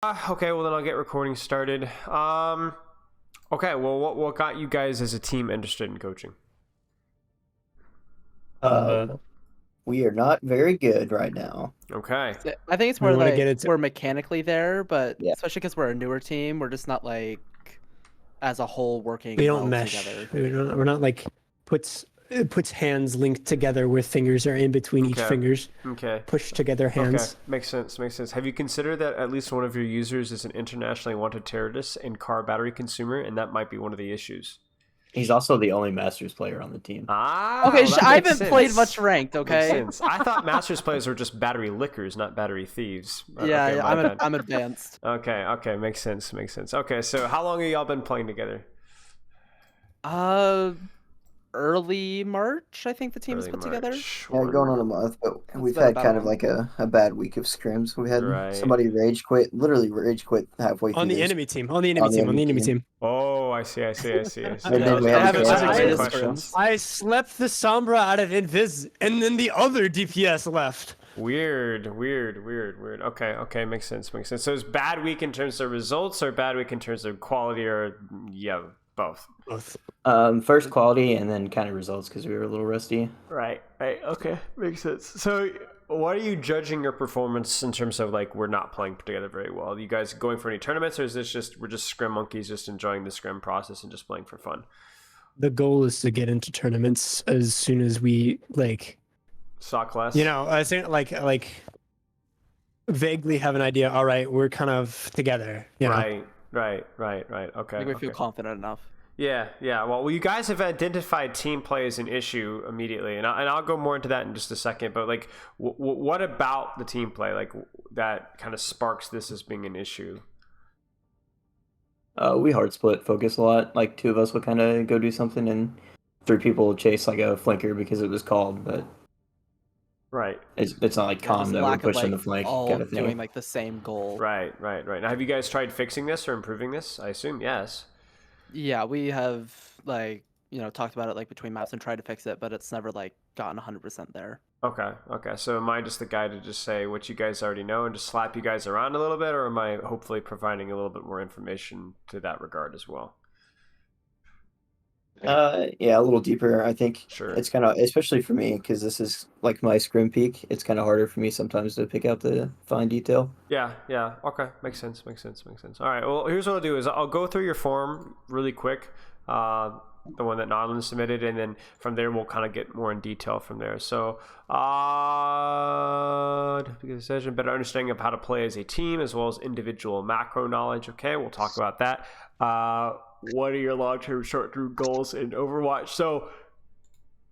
Okay, well then I'll get recording started. Okay, well what got you guys as a team interested in coaching? We are not very good right now. Okay. I think it's We more wanna like get into- we're mechanically there, but Yeah. especially because we're a newer team, we're just not like as a whole working We don't well mesh. together. We're not like puts hands linked together where fingers are in between each Okay. fingers. Okay. Push together hands. Okay, makes sense. Have you considered that at least one of your users is an internationally wanted terrorist and car battery consumer, and that might be one of the issues? He's also the only Masters player on the team. Okay, Well, that I makes haven't played sense. much ranked. Makes Okay. sense. I thought Masters players were just battery lickers, not battery thieves. Yeah, Okay, yeah, my bad. I'm advanced. Okay, makes sense. Okay, so how long have y'all been playing together? Early March, I think the team was Early put together. March. Yeah, going on a month, but we've been had about kind a of like a bad week of scrims. We had Right. somebody literally rage quit halfway through On the this. enemy team. On the enemy team. Oh, I see. And then That we was had good. to That was try good to questions. I slept the Sombra out of Invis, and then the other DPS left. Weird. Okay, makes sense. So it's bad week in terms of results, or bad week in terms of quality, or yeah, both. Both. First quality and then kind of results because we were a little rusty. Right. Okay, makes sense. So, what are you judging your performance in terms of like we're not playing together very well? Are you guys going for any tournaments, or is this just we're just scrim monkeys, just enjoying the scrim process and just playing for fun? The goal is to get into tournaments as soon as we Saw class. I think like vaguely have an idea. All right, we're kind of together. Right. Okay. I think we feel confident enough. Yeah. Well, you guys have identified team play as an issue immediately, and I'll go more into that in just a second. But like, what about the team play like that kind of sparks this as being an issue? We hard split focus a lot. Like two of us will kind of go do something, and three people will chase like a flanker because it was called, but Right. it's not like calm that we're pushing the flank all kind of thing. doing like the same goal. Right. Now, have you guys tried fixing this or improving this? I assume yes. Yeah, we have talked about it like between maps and tried to fix it, but it's never like gotten 100% there. Okay. So am I just the guy to just say what you guys already know and just slap you guys around a little bit, or am I hopefully providing a little bit more information to that regard as well? Yeah, a little deeper. I think Sure. it's kind of, especially for me, because this is like my scrim peak. It's kind of harder for me sometimes to pick out the fine detail. Yeah. Okay, makes sense. All right. Well, here's what I'll do is I'll go through your form really quick, the one that Nodlin submitted, and then from there we'll kind of get more in detail from there. So, decision, better understanding of how to play as a team as well as individual macro knowledge. Okay, we'll talk about that. What are your long-term, short-term goals in Overwatch? So,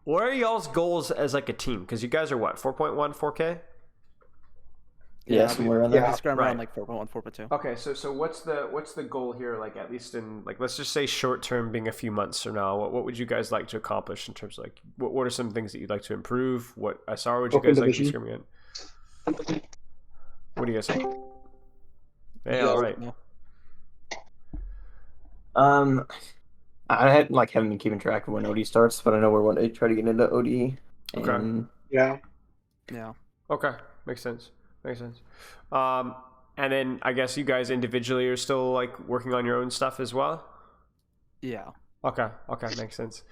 what are y'all's goals as like a team? Because you guys are what, 4.1, 4K? Yeah, somewhere around there. We scrum right. around like 4.1, 4.2. Okay, so what's the goal here? Like at least in like let's just say short term, being a few months from now. What would you guys like to accomplish in terms of like what are some things that you'd like to improve? What SR would you guys like to be scrimming at? What do you guys think? Hey, all right. I haven't been keeping track of when OD starts, but I know we're wanting to try to get into OD. Okay. And Yeah. Okay, makes sense. And then I guess you guys individually are still like working on your own stuff as well. Yeah. Okay, makes sense.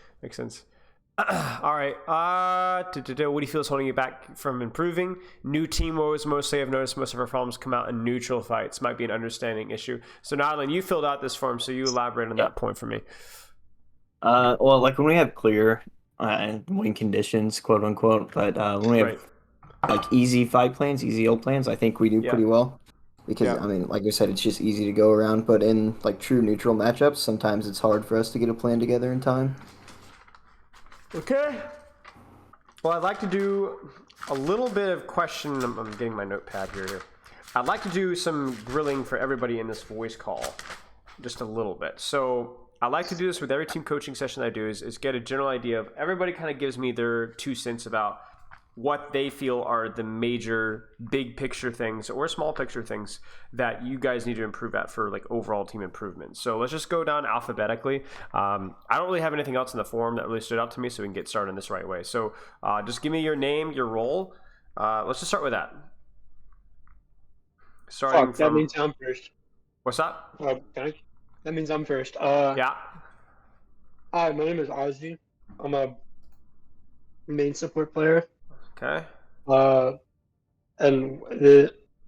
All right. What do you feel is holding you back from improving? New team woes mostly. I've noticed most of our problems come out in neutral fights. Might be an understanding issue. So, Nodlin, you filled out this form, so you elaborate on that point for me. Well, like when we have clear win conditions, quote unquote, but when we have like easy fight plans, easy ult plans, I think we do pretty well. Because I mean, like I said, it's just easy to go around. But in like true neutral matchups, sometimes it's hard for us to get a plan together in time. Okay. Well, I'd like to do a little bit of question. I'm getting my notepad here. I'd like to do some grilling for everybody in this voice call, just a little bit. So I like to do this with every team coaching session that I do is get a general idea of everybody kind of gives me their 2 cents about what they feel are the major big picture things or small picture things that you guys need to improve at for like overall team improvement. So let's just go down alphabetically. I don't really have anything else in the form that really stood out to me, so we can get started in this right way. So just give me your name, your role. Let's just start with that. Starting Fuck, that from... means I'm first. What's that? That means I'm first. Yeah. Hi, my name is Ozzy. I'm a main support player. Okay. And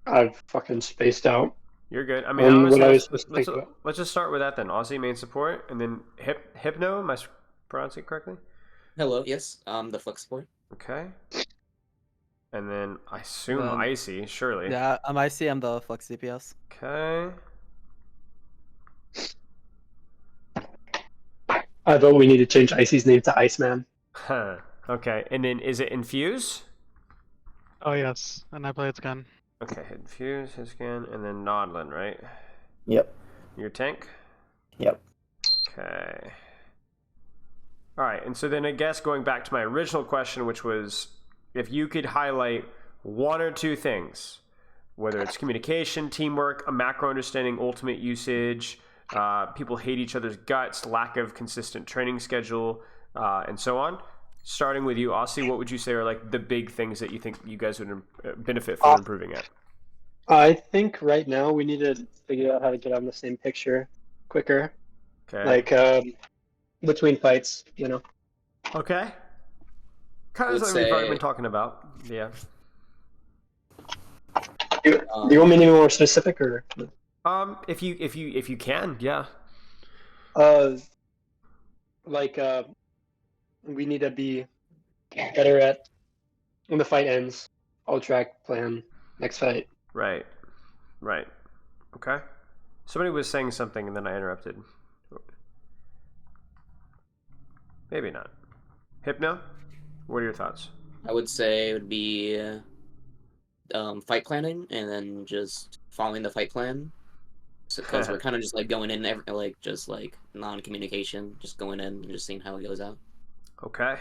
I've fucking spaced out You're good. I mean, on what honestly, I was supposed to think about. let's just start with that then. Aussie main support, and then Hypno. Am I pronouncing it correctly? Hello, yes, the flex support. Okay. And then I assume Then- Icy, surely. Yeah, I'm IC. I'm the flex DPS. Okay. I vote we need to change Icy's name to Iceman. Huh. Okay. And then is it Infuse? Oh yes, and I play its gun. Okay, Infuse, his scan, and then Nodlin, right? Yep. Your tank? Yep. Okay. Alright, and so then I guess going back to my original question, which was if you could highlight one or two things, whether it's communication, teamwork, a macro understanding, ultimate usage, people hate each other's guts, lack of consistent training schedule, and so on. Starting with you, Aussie, what would you say are like the big things that you think you guys would benefit from improving at? I think right now we need to figure out how to get on the same picture quicker. Okay. Like between fights, you know. Okay. Kind of would something we've already say- been talking about. Yeah. Do you want me to be more specific or? If you can, yeah. Like we need to be better at when the fight ends. I'll track plan next fight. Right. Right. Okay. Somebody was saying something and then I interrupted. Maybe not. Hypno? What are your thoughts? I would say it would be fight planning and then just following the fight plan. Because we're kind of just like going in, just like non-communication, just going in and just seeing how it goes out. Okay.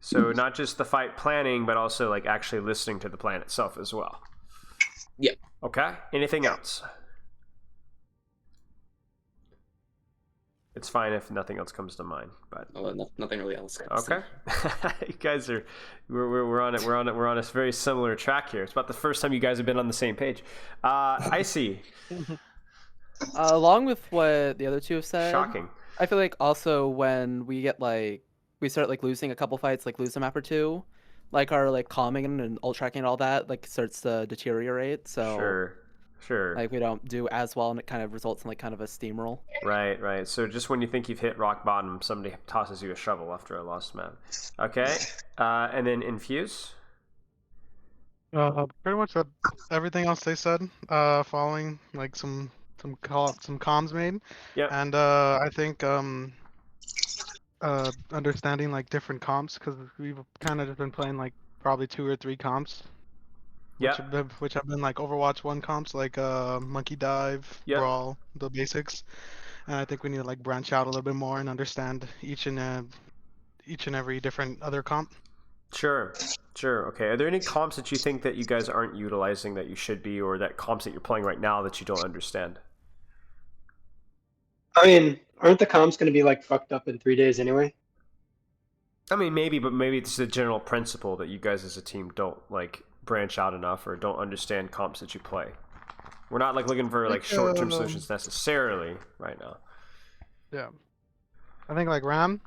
So not just the fight planning, but also like actually listening to the plan itself as well. Yeah. Okay. Anything else? It's fine if nothing else comes to mind, but Nothing really else. okay. You guys are we're on it. We're on a very similar track here. It's about the first time you guys have been on the same page. I see. Along with what the other two have said, Shocking. I feel like also when we get we start losing a couple fights, lose a map or two, our calming and ult tracking and all that starts to deteriorate. So Sure. we don't do as well, and it kind of results in kind of a steamroll. Right. So just when you think you've hit rock bottom, somebody tosses you a shovel after a lost map. Okay. And then Infuse. Pretty much everything else they said. Following some comms made. Yep. And I think understanding different comps, because we've kind of just been playing probably 2 or 3 comps. Yeah. Which have been Overwatch 1 comps, Monkey Dive, Yep. Brawl, the basics. And I think we need to branch out a little bit more and understand each and every different other comp. Sure. Okay. Are there any comps that you think that you guys aren't utilizing that you should be, or that comps that you're playing right now that you don't understand? I mean, aren't the comms going to be fucked up in 3 days anyway? I mean, maybe, but maybe it's a general principle that you guys as a team don't branch out enough or don't understand comps that you play. We're not looking for short-term solutions necessarily right now. Yeah. I think Ram's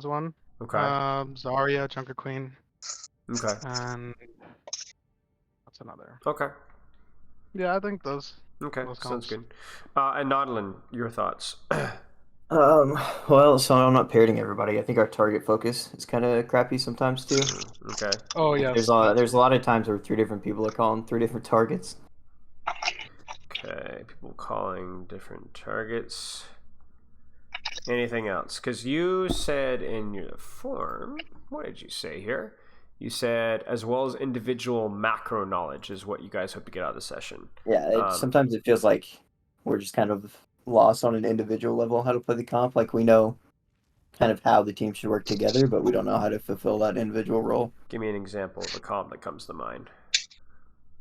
one. Okay. Zarya, Junker Queen, Okay. and what's another? Okay. Yeah, I think those. Okay. Those Sounds comps. good. And Nodlin, your thoughts? Well, so I'm not parroting everybody. I think our target focus is kind of crappy sometimes too. Okay. Oh yeah. There's a lot of times where 3 different people are calling 3 different targets. Okay. People calling different targets. Anything else? Because you said in your form, what did you say here? You said as well as individual macro knowledge is what you guys hope to get out of the session. Yeah, sometimes it feels like we're just kind of lost on an individual level how to play the comp. We know kind of how the team should work together, but we don't know how to fulfill that individual role. Give me an example of a comp that comes to mind.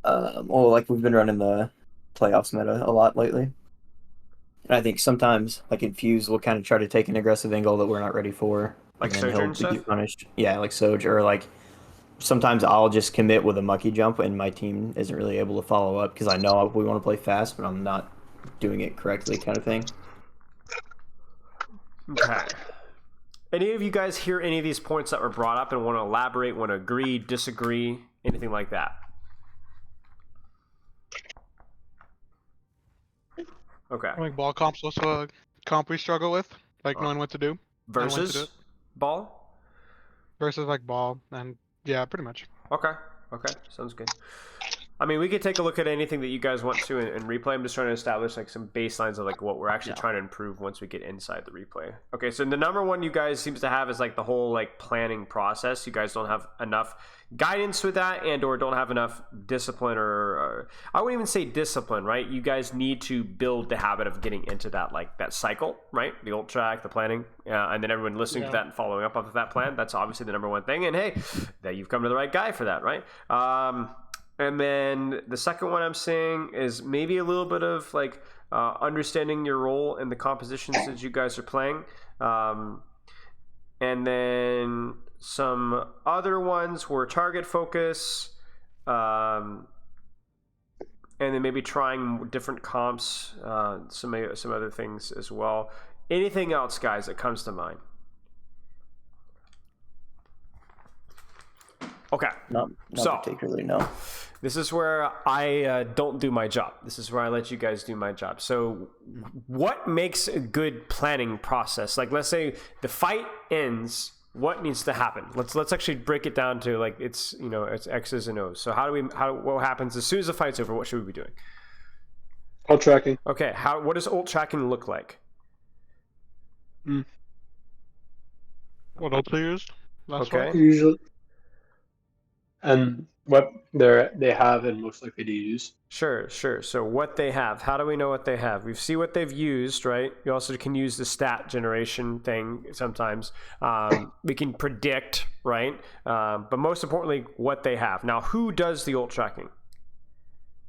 Well, we've been running the playoffs meta a lot lately. And I think sometimes, Infuse will kind of try to take an aggressive angle that we're not ready for. Like and then Sojourn he'll stuff? get punished. Yeah, like Soj, or sometimes I'll just commit with a mucky jump and my team isn't really able to follow up because I know we want to play fast, but I'm not doing it correctly kind of thing. Okay. Any of you guys hear any of these points that were brought up and want to elaborate, want to agree, disagree, anything like that? Okay. I think ball comp's also a comp we struggle with, like knowing what to do. Versus ball? Versus like ball, and yeah, pretty much. Okay. Okay. Sounds good. I mean, we could take a look at anything that you guys want to and replay. I'm just trying to establish like some baselines of like what we're actually trying to improve once we get inside the replay. Okay, so the number one you guys seems to have is like the whole like planning process. You guys don't have enough guidance with that and or don't have enough discipline or I wouldn't even say discipline, right? You guys need to build the habit of getting into that like that cycle, right? The ult track, the planning, and then everyone listening to that and following up of that plan. That's obviously the number one thing. And hey, that you've come to the right guy for that, right? And then the second one I'm seeing is maybe a little bit of like understanding your role in the compositions that you guys are playing. And then some other ones were target focus. And then maybe trying different comps, some other things as well. Anything else, guys, that comes to mind? Okay. Not particularly, no. This is where I don't do my job. This is where I let you guys do my job. So what makes a good planning process? Like, let's say the fight ends. What needs to happen? Let's actually break it down to like it's it's X's and O's. So what happens as soon as the fight's over? What should we be doing? Ult tracking. Okay. What does ult tracking look like? What else they used? Okay. Usually. And what they have and most likely to use. Sure. So what they have, how do we know what they have? We see what they've used, right? You also can use the stat generation thing sometimes. We can predict, right? But most importantly, what they have. Now, who does the ult tracking?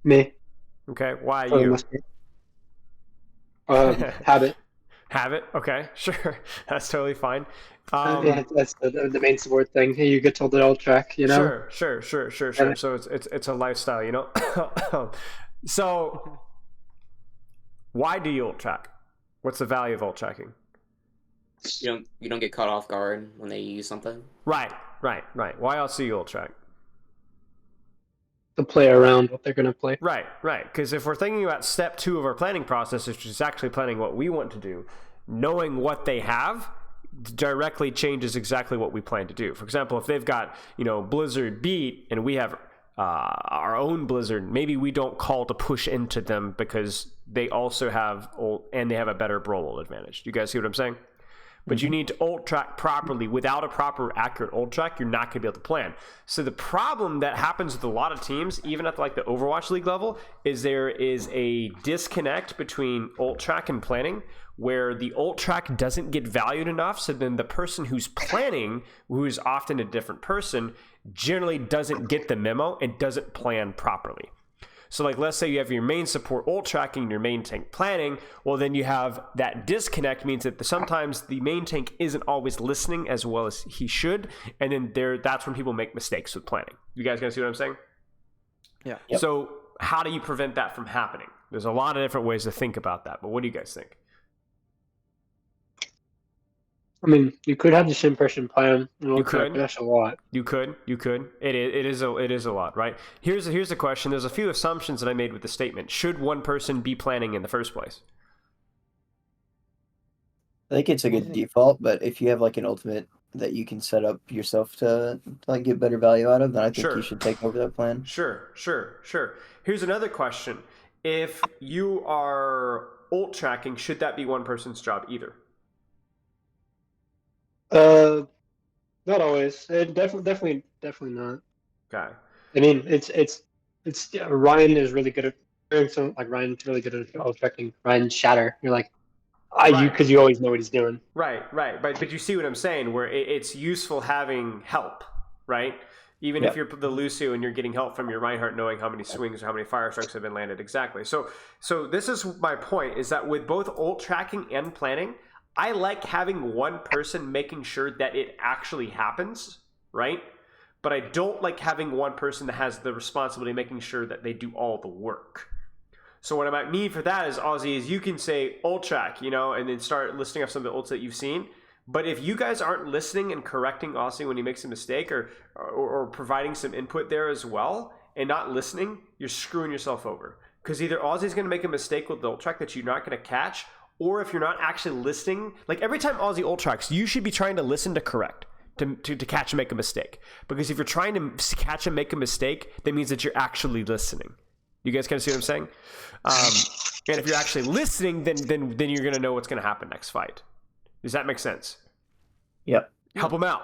Me. Okay, why you? Habit. Habit, okay, sure. That's totally fine. Yeah, that's the main support thing. Hey, you get told the ult track, you know? Sure. So it's a lifestyle, you know? So why do you ult track? What's the value of ult tracking? You don't get caught off guard when they use something. Right. Why else do you ult track? To play around what they're going to play. Right. Because if we're thinking about step 2 of our planning process, which is actually planning what we want to do, knowing what they have directly changes exactly what we plan to do. For example, if they've got, Blizzard beat and we have our own Blizzard, maybe we don't call to push into them because they also have ult and they have a better Brawl advantage. Do you guys see what I'm saying? But you need to ult track properly. Without a proper accurate ult track, you're not going to be able to plan. So the problem that happens with a lot of teams, even at like the Overwatch League level, is there is a disconnect between ult track and planning, where the ult track doesn't get valued enough. So then the person who's planning, who is often a different person, generally doesn't get the memo and doesn't plan properly. So like, let's say you have your main support ult tracking, your main tank planning. Well, then you have that disconnect, means that sometimes the main tank isn't always listening as well as he should. And then that's when people make mistakes with planning. You guys gonna see what I'm saying? Yeah. Yep. So how do you prevent that from happening? There's a lot of different ways to think about that, but what do you guys think? I mean, you could have this in-person plan. You could. That's a lot. You could. It is a lot, right? Here's the question. There's a few assumptions that I made with the statement. Should one person be planning in the first place? I think it's a good default, but if you have like an ultimate that you can set up yourself to like get better value out of, then I think you should take over that plan. Sure. Here's another question. If you are ult tracking, should that be one person's job either? Not always. Definitely not. Okay. I mean, it's Ryan is really good at doing something. Like Ryan's really good at ult tracking. Ryan Shatter. You're like, because you always know what he's doing. Right. But you see what I'm saying, where it's useful having help, right? Even if you're the Lucio and you're getting help from your Reinhardt, knowing how many swings or how many fire strikes have been landed exactly. So this is my point, is that with both ult tracking and planning, I like having one person making sure that it actually happens, right? but I don't like having one person that has the responsibility of making sure that they do all the work. So what I might mean for that is, Ozzy, is you can say ult track, you know, and then start listing off some of the ults that you've seen. But if you guys aren't listening and correcting Ozzy when he makes a mistake, or providing some input there as well, and not listening, you're screwing yourself over. Because either Ozzy's going to make a mistake with the ult track that you're not going to catch, or if you're not actually listening, like every time Ozzy ult tracks, you should be trying to listen to correct, to catch and make a mistake. Because if you're trying to catch and make a mistake, that means that you're actually listening. You guys kind of see what I'm saying? And if you're actually listening, then you're going to know what's going to happen next fight. Does that make sense? Yep. Help him out.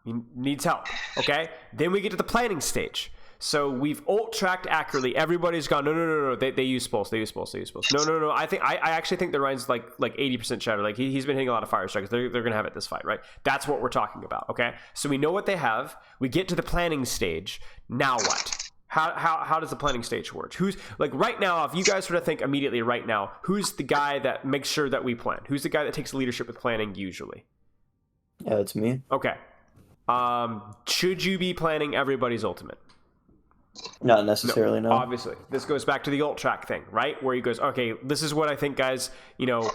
He needs help. Okay? Then we get to the planning stage. So we've ult tracked accurately. Everybody's gone, no. They use pulse. No. I actually think the Ryan's like 80% shatter. Like he's been hitting a lot of fire strikes. They're gonna have it this fight, right? That's what we're talking about. Okay. So we know what they have. We get to the planning stage. Now what? How does the planning stage work? Who's like right now? If you guys were to think immediately right now, who's the guy that makes sure that we plan? Who's the guy that takes leadership with planning usually? Yeah, it's me. Okay. Should you be planning everybody's ultimate? Not necessarily, no. Obviously. This goes back to the ult track thing, right? Where he goes, okay, this is what I think, guys, you know,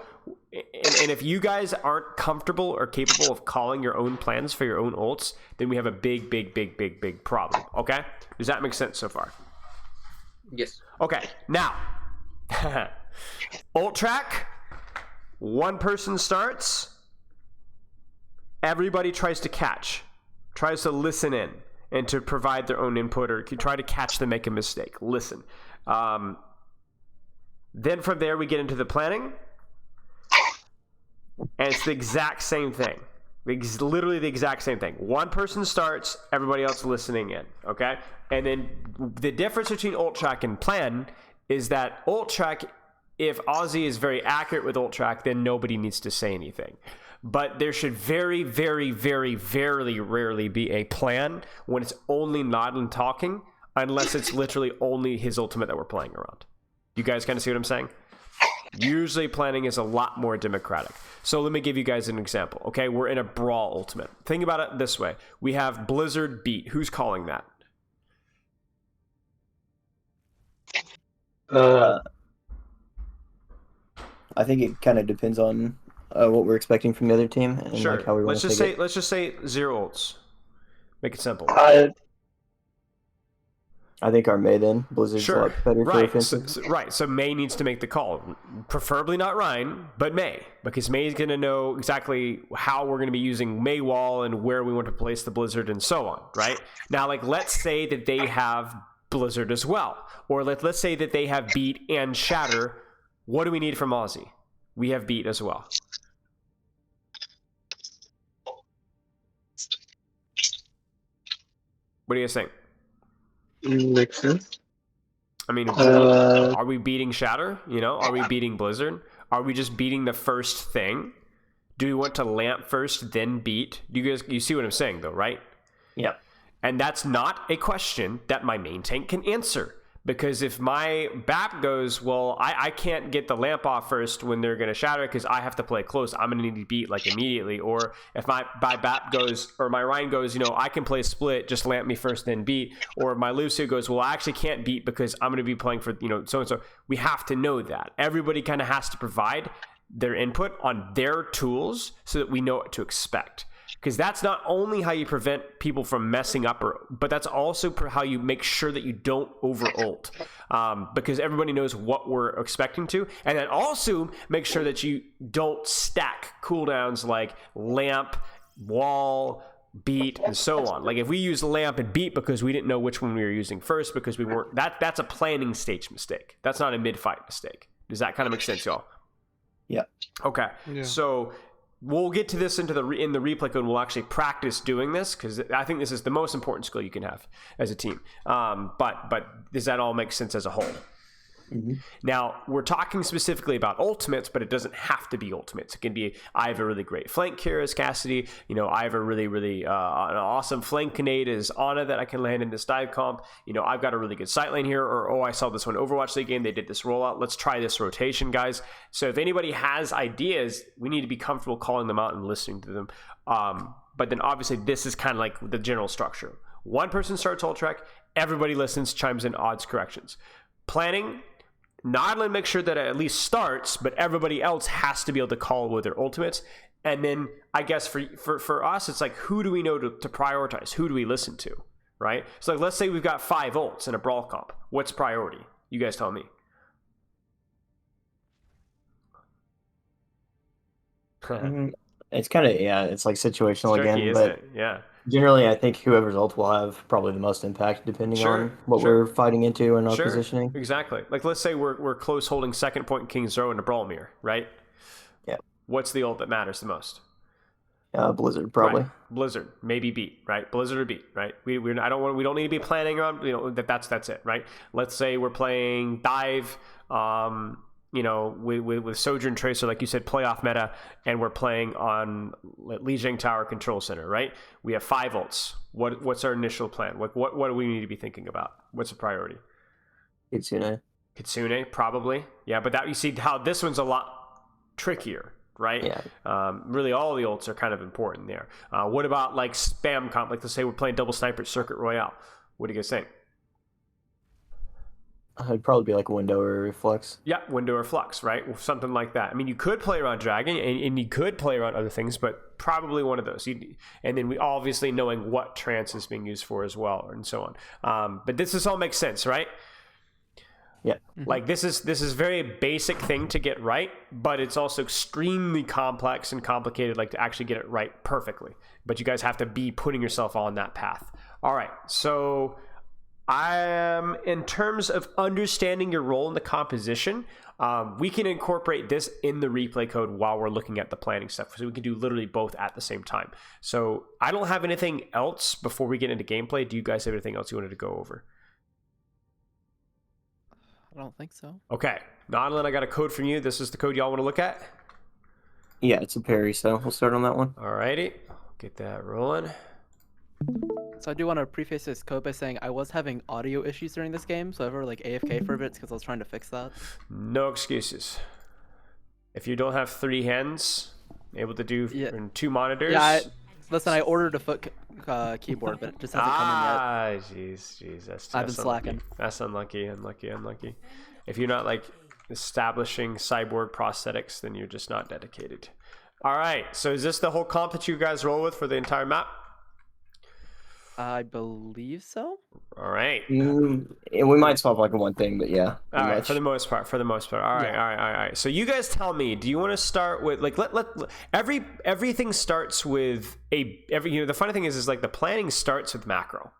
and if you guys aren't comfortable or capable of calling your own plans for your own ults, then we have a big problem, okay? Does that make sense so far? Yes. Okay, now, ult track, one person starts, everybody tries to catch, tries to listen in, and to provide their own input, or try to catch them make a mistake. Listen. Then from there, we get into the planning. And it's the exact same thing. It's literally the exact same thing. One person starts, everybody else listening in. Okay? And then the difference between ult track and plan is that ult track, if Ozzy is very accurate with ult track, then nobody needs to say anything. But there should very rarely be a plan when it's only not in talking, unless it's literally only his ultimate that we're playing around. You guys kind of see what I'm saying? Usually planning is a lot more democratic. So let me give you guys an example. Okay, we're in a Brawl ultimate. Think about it this way. We have Blizzard beat. Who's calling that? I think it kind of depends on what we're expecting from the other team and sure. like how we want to take it. Let's just say 0 ults. Make it simple. I think our May then Blizzard's a lot better for offensive. Right. So May needs to make the call. Preferably not Ryan, but May, because May's going to know exactly how we're going to be using May wall and where we want to place the Blizzard and so on. Right now, like let's say that they have Blizzard as well, or let's say that they have beat and shatter. What do we need from Ozzy? We have beat as well. What do you guys think? Makes sense. I mean, are we beating Shatter? You know, are we beating Blizzard? Are we just beating the first thing? Do we want to lamp first, then beat? You see what I'm saying, though, right? Yeah. And that's not a question that my main tank can answer. Because if my BAP goes, well, I can't get the lamp off first when they're going to shatter because I have to play close. I'm going to need to beat like immediately. Or if my BAP goes, or my Ryan goes, you know, I can play split, just lamp me first, then beat. Or my Lucio goes, well, I actually can't beat because I'm going to be playing for, you know, so-and-so. We have to know that. Everybody kind of has to provide their input on their tools so that we know what to expect. Because that's not only how you prevent people from messing up, but that's also how you make sure that you don't over ult. Because everybody knows what we're expecting to. And then also make sure that you don't stack cooldowns like lamp, wall, beat, and so on. Like if we use lamp and beat because we didn't know which one we were using first because we weren't, that's a planning stage mistake. That's not a mid-fight mistake. Does that kind of make sense, y'all? Yeah. Okay. Yeah. So we'll get to this in the replay code. We'll actually practice doing this because I think this is the most important skill you can have as a team. But does that all make sense as a whole? Mm-hmm. Now, we're talking specifically about ultimates, but it doesn't have to be ultimates. It can be, I have a really great flank here as Cassidy. You know, I have a really an awesome flank grenade as Ana that I can land in this dive comp. You know, I've got a really good sight lane here. Or, I saw this one Overwatch League game. They did this rollout. Let's try this rotation, guys. So if anybody has ideas, we need to be comfortable calling them out and listening to them. But then obviously this is kind of like the general structure. One person starts ult track, everybody listens, chimes in odds corrections. Planning, not only make sure that it at least starts, but everybody else has to be able to call with their ultimates. And then I guess for us, it's like, who do we know to prioritize? Who do we listen to, right? So like, let's say we've got 5 ults in a Brawl comp. What's priority? You guys tell me. It's kind of, it's like situational It's tricky, again, isn't but it? Yeah. generally I think whoever's ult will have probably the most impact depending on what we're fighting into and our positioning. Exactly. Like, let's say we're close holding second point in King's Row in a Brawl mirror, right? Yeah. What's the ult that matters the most? Blizzard probably. Right. Blizzard, maybe beat, right? Blizzard or beat, right? We don't need to be planning on, that's it, right? Let's say we're playing dive, with Sojourn Tracer, like you said, playoff meta, and we're playing on Lijiang Tower Control Center, right? We have 5 ults. What's our initial plan? What do we need to be thinking about? What's the priority? Kitsune, probably. Yeah, but that, you see how this one's a lot trickier, right? Yeah. Really, all the ults are kind of important there. What about like spam comp? Like, let's say we're playing double sniper at Circuit Royale. What do you guys think? It'd probably be like Window or Flux. Yeah, Window or Flux, right? Something like that. I mean, you could play around Dragon, and you could play around other things, but probably one of those. And then we obviously knowing what trance is being used for as well, and so on. But this all makes sense, right? Yeah. Like, this is very basic thing to get right, but it's also extremely complex and complicated, like, to actually get it right perfectly. But you guys have to be putting yourself on that path. All right, so in terms of understanding your role in the composition, we can incorporate this in the replay code while we're looking at the planning stuff. So we can do literally both at the same time. So I don't have anything else before we get into gameplay. Do you guys have anything else you wanted to go over? I don't think so. Okay. Nodlin, I got a code from you. This is the code y'all want to look at? Yeah, it's a parry, so we'll start on that one. Alrighty. Get that rolling. So I do want to preface this code by saying I was having audio issues during this game, so I ever like AFK for a bit because I was trying to fix that. No excuses. If you don't have 3 hands, able to do in 2 monitors. Yeah, listen, I ordered a foot keyboard, but it just hasn't come in yet. Jeez. I've been slacking. That's unlucky. If you're not like establishing cyborg prosthetics, then you're just not dedicated. All right, so is this the whole comp that you guys roll with for the entire map? I believe so. All right. We might swap like one thing, but yeah. All right, for the most part. All right. So you guys tell me, do you want to start with like everything starts with the funny thing is like the planning starts with macro.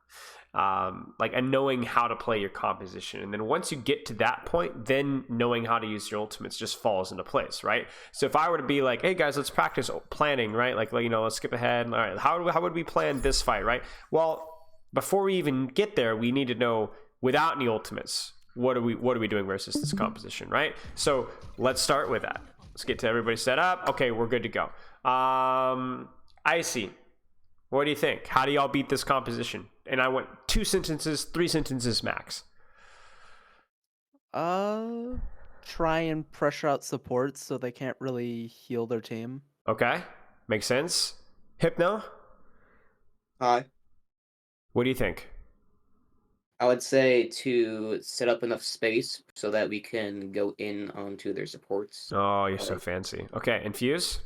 And knowing how to play your composition, and then once you get to that point, then knowing how to use your ultimates just falls into place, right? So if I were to be like, hey guys, let's practice planning, right? Let's skip ahead. All right, how would we plan this fight, right? Well, before we even get there, we need to know, without any ultimates, what are we doing versus this composition, right? So let's start with that. Let's get to everybody set up. Okay, we're good to go. Icy, what do you think? How do y'all beat this composition? And I want 2 sentences, 3 sentences max. Try and pressure out supports so they can't really heal their team. Okay, makes sense. Hypno? Hi. What do you think? I would say to set up enough space so that we can go in onto their supports. Oh, you're so fancy. Okay, Infuse?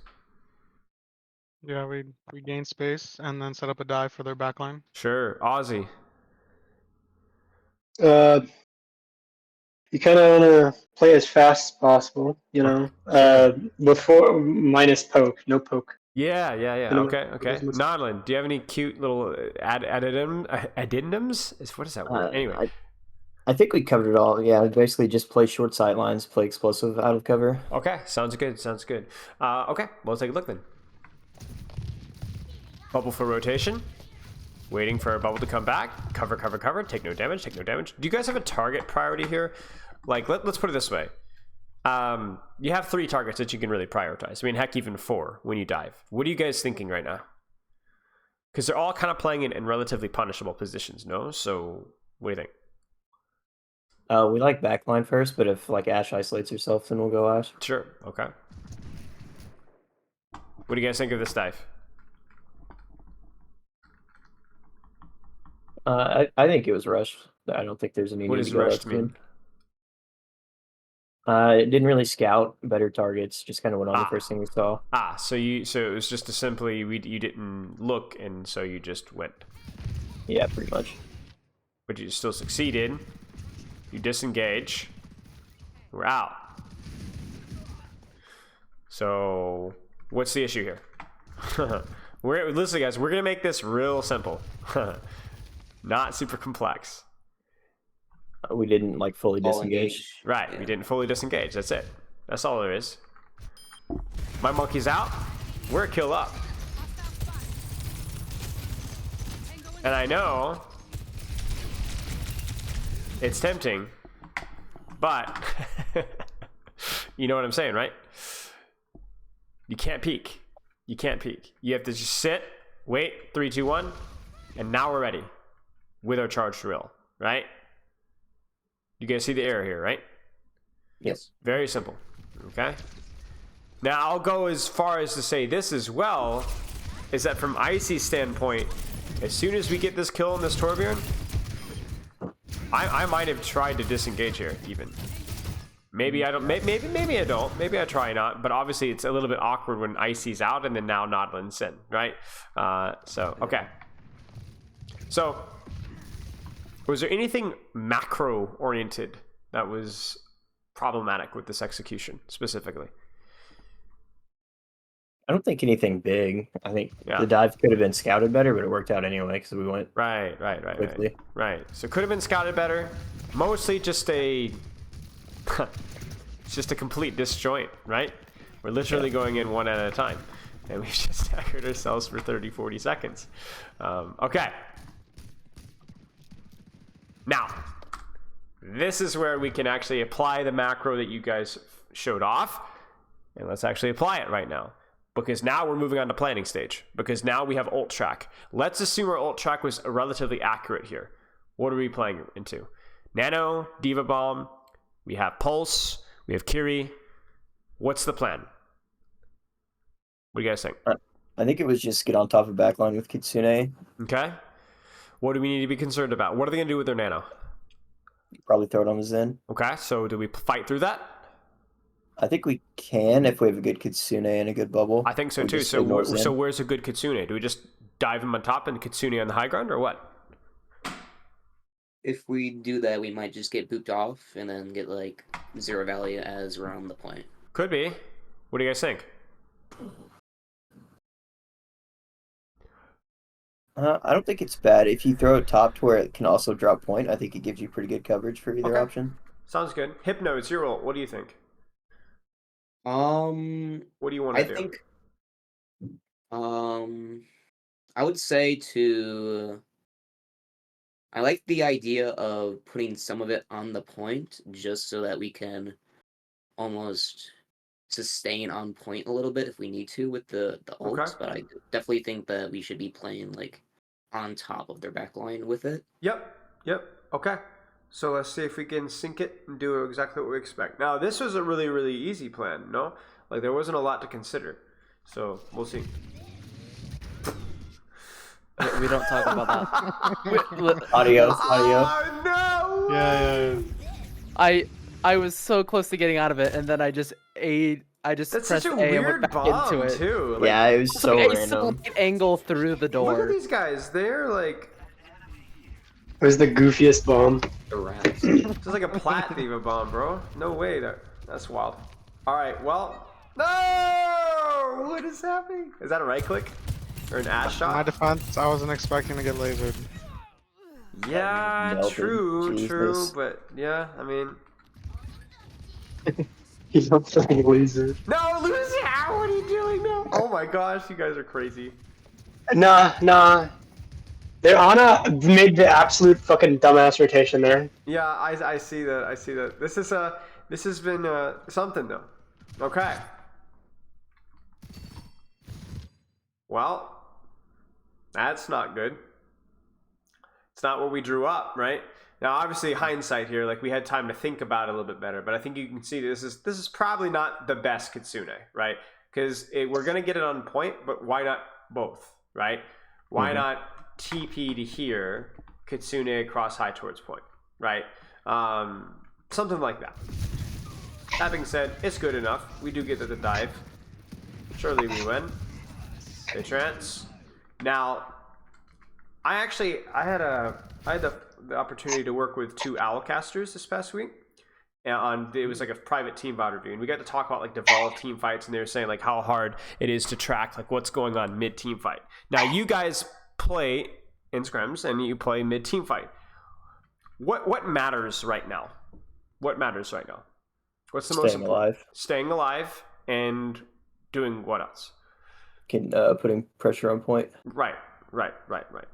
Yeah, we gain space and then set up a dive for their backline. Sure. Ozzy? You kind of want to play as fast as possible, before minus poke, no poke. Yeah. Okay. Nodlin, do you have any cute little addendums? What is that word? Anyway. I think we covered it all. Yeah, basically just play short sight lines, play explosive out of cover. Okay, sounds good. Okay, well, let's take a look then. Bubble for rotation. Waiting for a bubble to come back. Cover. Take no damage. Do you guys have a target priority here? Like, let's put it this way. You have 3 targets that you can really prioritize. I mean, heck, even 4 when you dive. What are you guys thinking right now? Because they're all kind of playing in relatively punishable positions, no? So, what do you think? We like backline first, but if like Ashe isolates herself, then we'll go Ashe. Sure. Okay. What do you guys think of this dive? I think it was rushed. I don't think there's any What need does to go rushed that soon. mean? It didn't really scout better targets. Just kind of went on the first thing we saw. So it was just a simply you didn't look, and so you just went. Yeah, pretty much. But you still succeeded. You disengage. We're out. So what's the issue here? Listen, guys, we're gonna make this real simple, not super complex. We didn't like fully disengage. Right, yeah. We didn't fully disengage. That's it. That's all there is. My monkey's out. We're a kill up. And I know it's tempting, but you know what I'm saying, right? You can't peek. You can't peek. You have to just sit, wait, 3, 2, 1, and now we're ready with our charge drill, right? You guys see the error here, right? Yes. Very simple. Okay. Now I'll go as far as to say this as well, is that from Icy's standpoint, as soon as we get this kill on this Torbjorn, I might have tried to disengage here even. Maybe I don't. Maybe I don't. Maybe I try not. But obviously, it's a little bit awkward when Icy's out and then now Nodlin's in, right? So okay. So, was there anything macro oriented that was problematic with this execution specifically? I don't think anything big. I think the dive could have been scouted better, but it worked out anyway because we went quickly. Right. So could have been scouted better. Mostly just a it's just a complete disjoint, right? We're literally going in one at a time, and we just staggered ourselves for 30, 40 seconds. Okay. Now, this is where we can actually apply the macro that you guys showed off, and let's actually apply it right now. Because now we're moving on to planning stage. Because now we have ult track. Let's assume our ult track was relatively accurate here. What are we playing into? Nano, Diva Bomb, we have Pulse, we have Kiri. What's the plan? What do you guys think? I think it was just get on top of backline with Kitsune. Okay. What do we need to be concerned about? What are they going to do with their Nano? Probably throw it on the Zen. Okay, so do we fight through that? I think we can if we have a good Kitsune and a good bubble. I think so too. So where's a good Kitsune? Do we just dive him on top and Kitsune on the high ground, or what? If we do that, we might just get booped off and then get like 0 value as we're on the point. Could be. What do you guys think? I don't think it's bad. If you throw it top to where it can also drop point, I think it gives you pretty good coverage for either option. Sounds good. Hypno, it's your ult. What do you think? What do you want to do? I think I would say I like the idea of putting some of it on the point just so that we can almost sustain on point a little bit if we need to with the ult. Okay. But I definitely think that we should be playing like on top of their backline with it. Yep. Okay. So let's see if we can sync it and do exactly what we expect. Now, this was a really, really easy plan, no? Like, there wasn't a lot to consider. So, we'll see. We don't talk about that. Audio. Oh, no! Yeah. I was so close to getting out of it, and then I just That's pressed such a A and weird went back bomb, into it. too. Like, yeah, it was so random. Angle through the door. Look at these guys. They're like... It was the goofiest bomb. The rats. It's like a plat Diva bomb, bro. No way. That's wild. All right, well... No! What is happening? Is that a right click? Or an ash shot? My defense, I wasn't expecting to get lasered. Yeah, true, but yeah, I mean... He's not fucking laser. No, Lucy, what are you doing now? Oh my gosh, you guys are crazy. Nah. Their Ana made the absolute fucking dumbass rotation there. Yeah, I see that. This has been something though. Okay. Well, that's not good. It's not what we drew up, right? Now, obviously, hindsight here, like we had time to think about it a little bit better, but I think you can see this is probably not the best Kitsune, right? Because we're gonna get it on point, but why not both, right? Why not TP to here Kitsune cross high towards point, right? Something like that. That being said, it's good enough. We do get the dive. Surely we win. They trance. Now, I had the opportunity to work with 2 Owlcasters this past week. And it was like a private team VOD review, and we got to talk about like devolved team fights, and they were saying like how hard it is to track like what's going on mid team fight. Now you guys play in scrims and you play mid team fight. What matters right now? What matters right now? What's the most important? Alive. Staying alive and doing what else? Putting pressure on point. Right.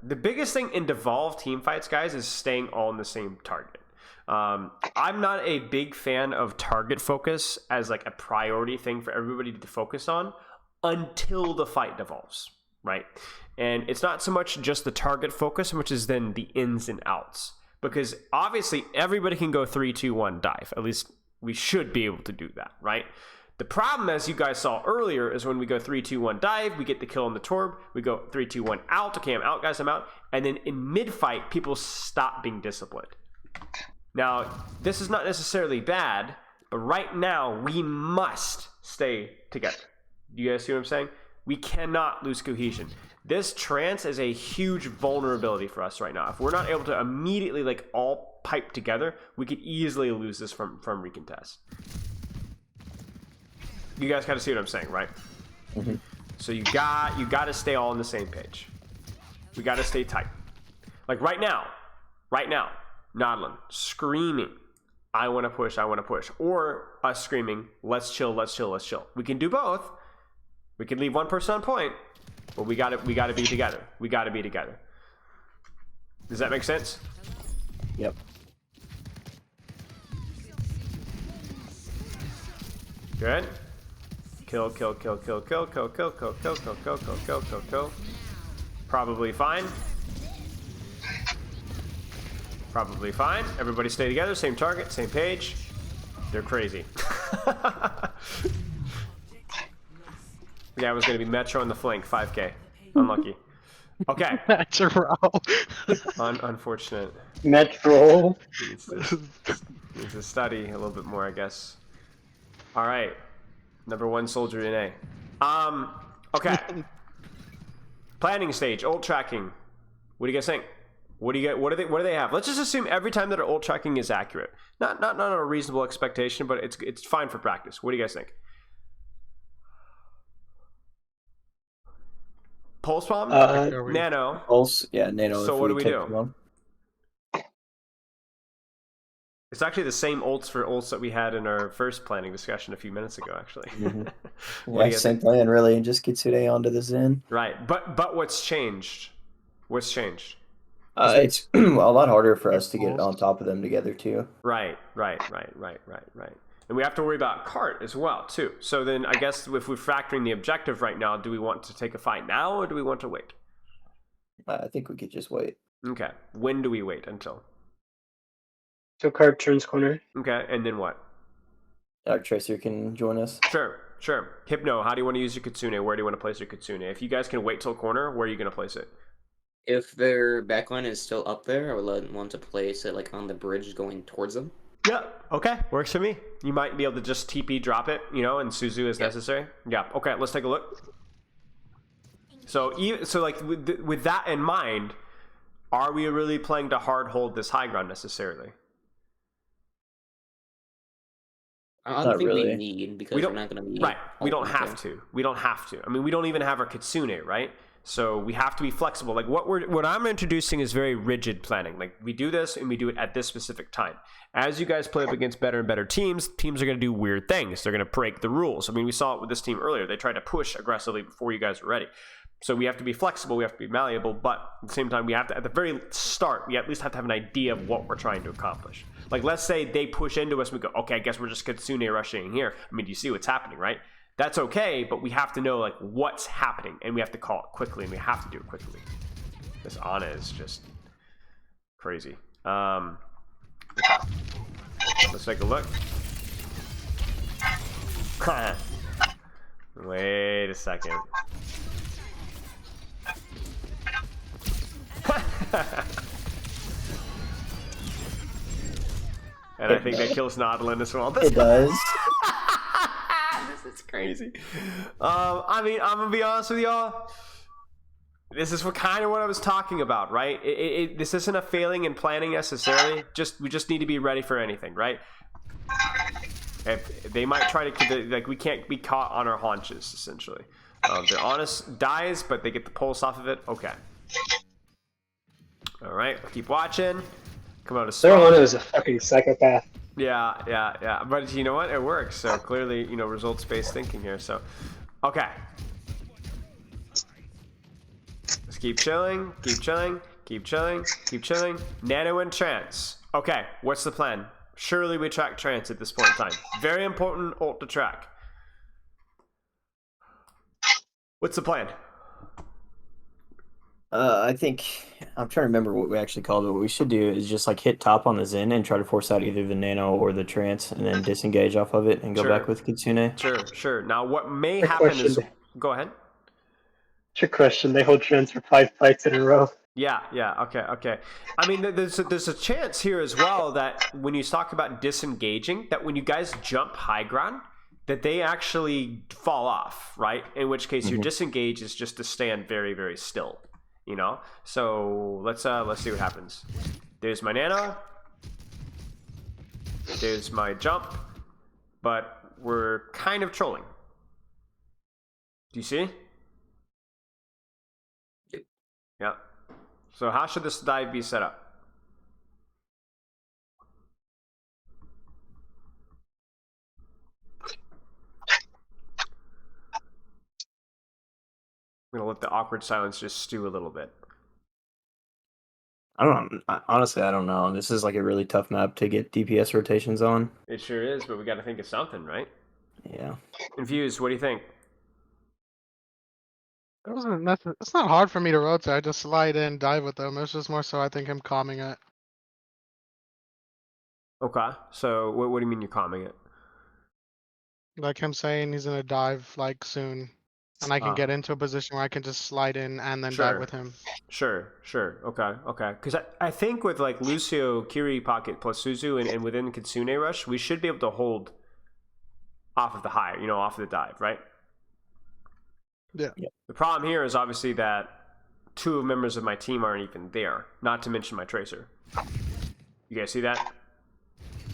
The biggest thing in devolved team fights, guys, is staying all in the same target. I'm not a big fan of target focus as like a priority thing for everybody to focus on until the fight devolves, right? And it's not so much just the target focus, which is then the ins and outs, because obviously everybody can go 3, 2, 1 dive. At least we should be able to do that, right? The problem, as you guys saw earlier, is when we go 3, 2, 1 dive, we get the kill on the torb, we go 3, 2, 1 out. Okay, I'm out, guys, I'm out. And then in mid-fight, people stop being disciplined. Now, this is not necessarily bad, but right now, we must stay together. Do you guys see what I'm saying? We cannot lose cohesion. This trance is a huge vulnerability for us right now. If we're not able to immediately like all pipe together, we could easily lose this from recontest. You guys kind of see what I'm saying, right? Mm-hmm. So you got to stay all on the same page. We got to stay tight. Like right now, Nodlin screaming, I want to push, or us screaming, let's chill. We can do both. We can leave one person on point, but we got to be together. We got to be together. Does that make sense? Yep. Good. Kill. Probably fine. Everybody stay together. Same target, same page. They're crazy. Yeah, it was going to be Metro on the flank, 5k. Unlucky. Okay. Metro. Unfortunate. Metro. Needs to study a little bit more, I guess. All right. Number 1 soldier in A. Okay. Planning stage, ult tracking. What do you guys think? What do they have? Let's just assume every time that our ult tracking is accurate. Not a reasonable expectation, but it's fine for practice. What do you guys think? Pulse bomb? Nano. Pulse, yeah, nano. So what do we do? It's actually the same ults for ults that we had in our first planning discussion a few minutes ago, actually. Mm-hmm. Yeah, same plan, really, and just Kitsune onto the Zen. Right, but what's changed? What's changed? It's a lot harder for us to get on top of them together, too. Right. And we have to worry about cart as well, too. So then I guess if we're factoring the objective right now, do we want to take a fight now or do we want to wait? I think we could just wait. Okay. When do we wait until? So cart turns corner. Okay, and then what? Our Tracer can join us. Sure. Hypno, how do you want to use your Kitsune? Where do you want to place your Kitsune? If you guys can wait till corner, where are you going to place it? If their backline is still up there, I would want to place it like on the bridge going towards them. Yeah, okay, works for me. You might be able to just TP drop it, and Suzu as necessary. Yeah, okay, let's take a look. So like with that in mind, are we really playing to hard hold this high ground necessarily? I don't think we need, because we're not going to be... Right, we don't have to. I mean, we don't even have our Kitsune, right? So we have to be flexible. Like what I'm introducing is very rigid planning. Like we do this and we do it at this specific time. As you guys play up against better and better teams are going to do weird things. They're going to break the rules. I mean, we saw it with this team earlier. They tried to push aggressively before you guys were ready. So we have to be flexible. We have to be malleable. But at the same time, we have to, at the very start, we at least have to have an idea of what we're trying to accomplish. Like let's say they push into us and we go, okay, I guess we're just Kitsune rushing here. I mean, do you see what's happening, right? That's okay, but we have to know like what's happening, and we have to call it quickly, and we have to do it quickly. This Ana is just crazy. Okay. Let's take a look. Wait a second. And I think that kills Nautilin as well. It does. This is crazy. I mean, I'm gonna be honest with y'all. This is kind of what I was talking about, right? This isn't a failing in planning necessarily. We just need to be ready for anything, right? If they might try to, like, we can't be caught on our haunches, essentially. They're honest dies, but they get the pulse off of it. Okay. All right, keep watching. Come out of Their honor is a fucking psychopath. Yeah. But you know what? It works. So clearly, results-based thinking here. So, okay. Let's keep chilling. Nano and trance. Okay, what's the plan? Surely we track trance at this point in time. Very important ult to track. What's the plan? I think I'm trying to remember what we actually called it. What we should do is just like hit top on the Zen and try to force out either the nano or the trance, and then disengage off of it and go back with Kitsune. Sure. Now, what may happen is, go ahead. Trick question. They hold trance for 5 fights in a row. Yeah. Okay. I mean, there's a chance here as well that when you talk about disengaging, that when you guys jump high ground, that they actually fall off, right? In which case, your disengage is just to stand very, very still. So let's see what happens. There's my nano. There's my jump. But we're kind of trolling. Do you see? Yeah. So how should this dive be set up? I'm gonna let the awkward silence just stew a little bit. Honestly, I don't know. This is like a really tough map to get DPS rotations on. It sure is, but we got to think of something, right? Yeah. Confused. What do you think? It's not hard for me to rotate. I just slide in, dive with them. It's just more so I think I'm calming it. Okay. So what do you mean you're calming it? Like him saying he's gonna dive like soon, and I can get into a position where I can just slide in and then dive with him. Sure. Okay. Because I think with like Lucio, Kiri pocket plus Suzu and within Kitsune Rush, we should be able to hold off of the high, off of the dive, right? Yeah. The problem here is obviously that 2 members of my team aren't even there, not to mention my Tracer. You guys see that?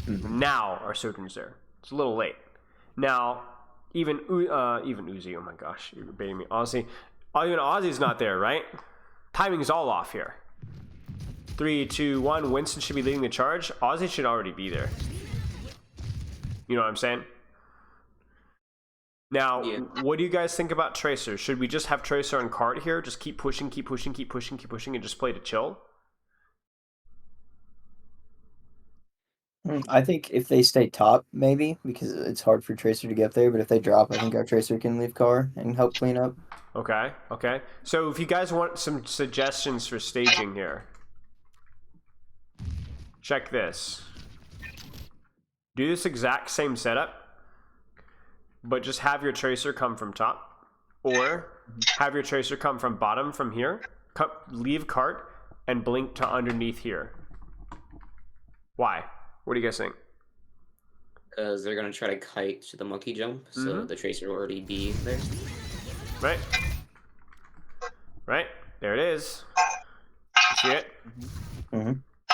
Now our Sojourn's there. It's a little late. Now, even Uzi, oh my gosh, you're baiting me. Ozzy, even Ozzy's not there, right? Timing's all off here. 3, 2, 1. Winston should be leading the charge. Ozzy should already be there. You know what I'm saying? Now, what do you guys think about Tracer? Should we just have Tracer on cart here? Just keep pushing, and just play to chill? I think if they stay top, maybe, because it's hard for Tracer to get there, but if they drop, I think our Tracer can leave car and help clean up. Okay. So if you guys want some suggestions for staging here, check this. Do this exact same setup, but just have your Tracer come from top, or have your Tracer come from bottom from here, leave cart, and blink to underneath here. Why? What do you guys think? Because they're going to try to kite to the monkey jump, so the Tracer will already be there. Right. There it is. You see it?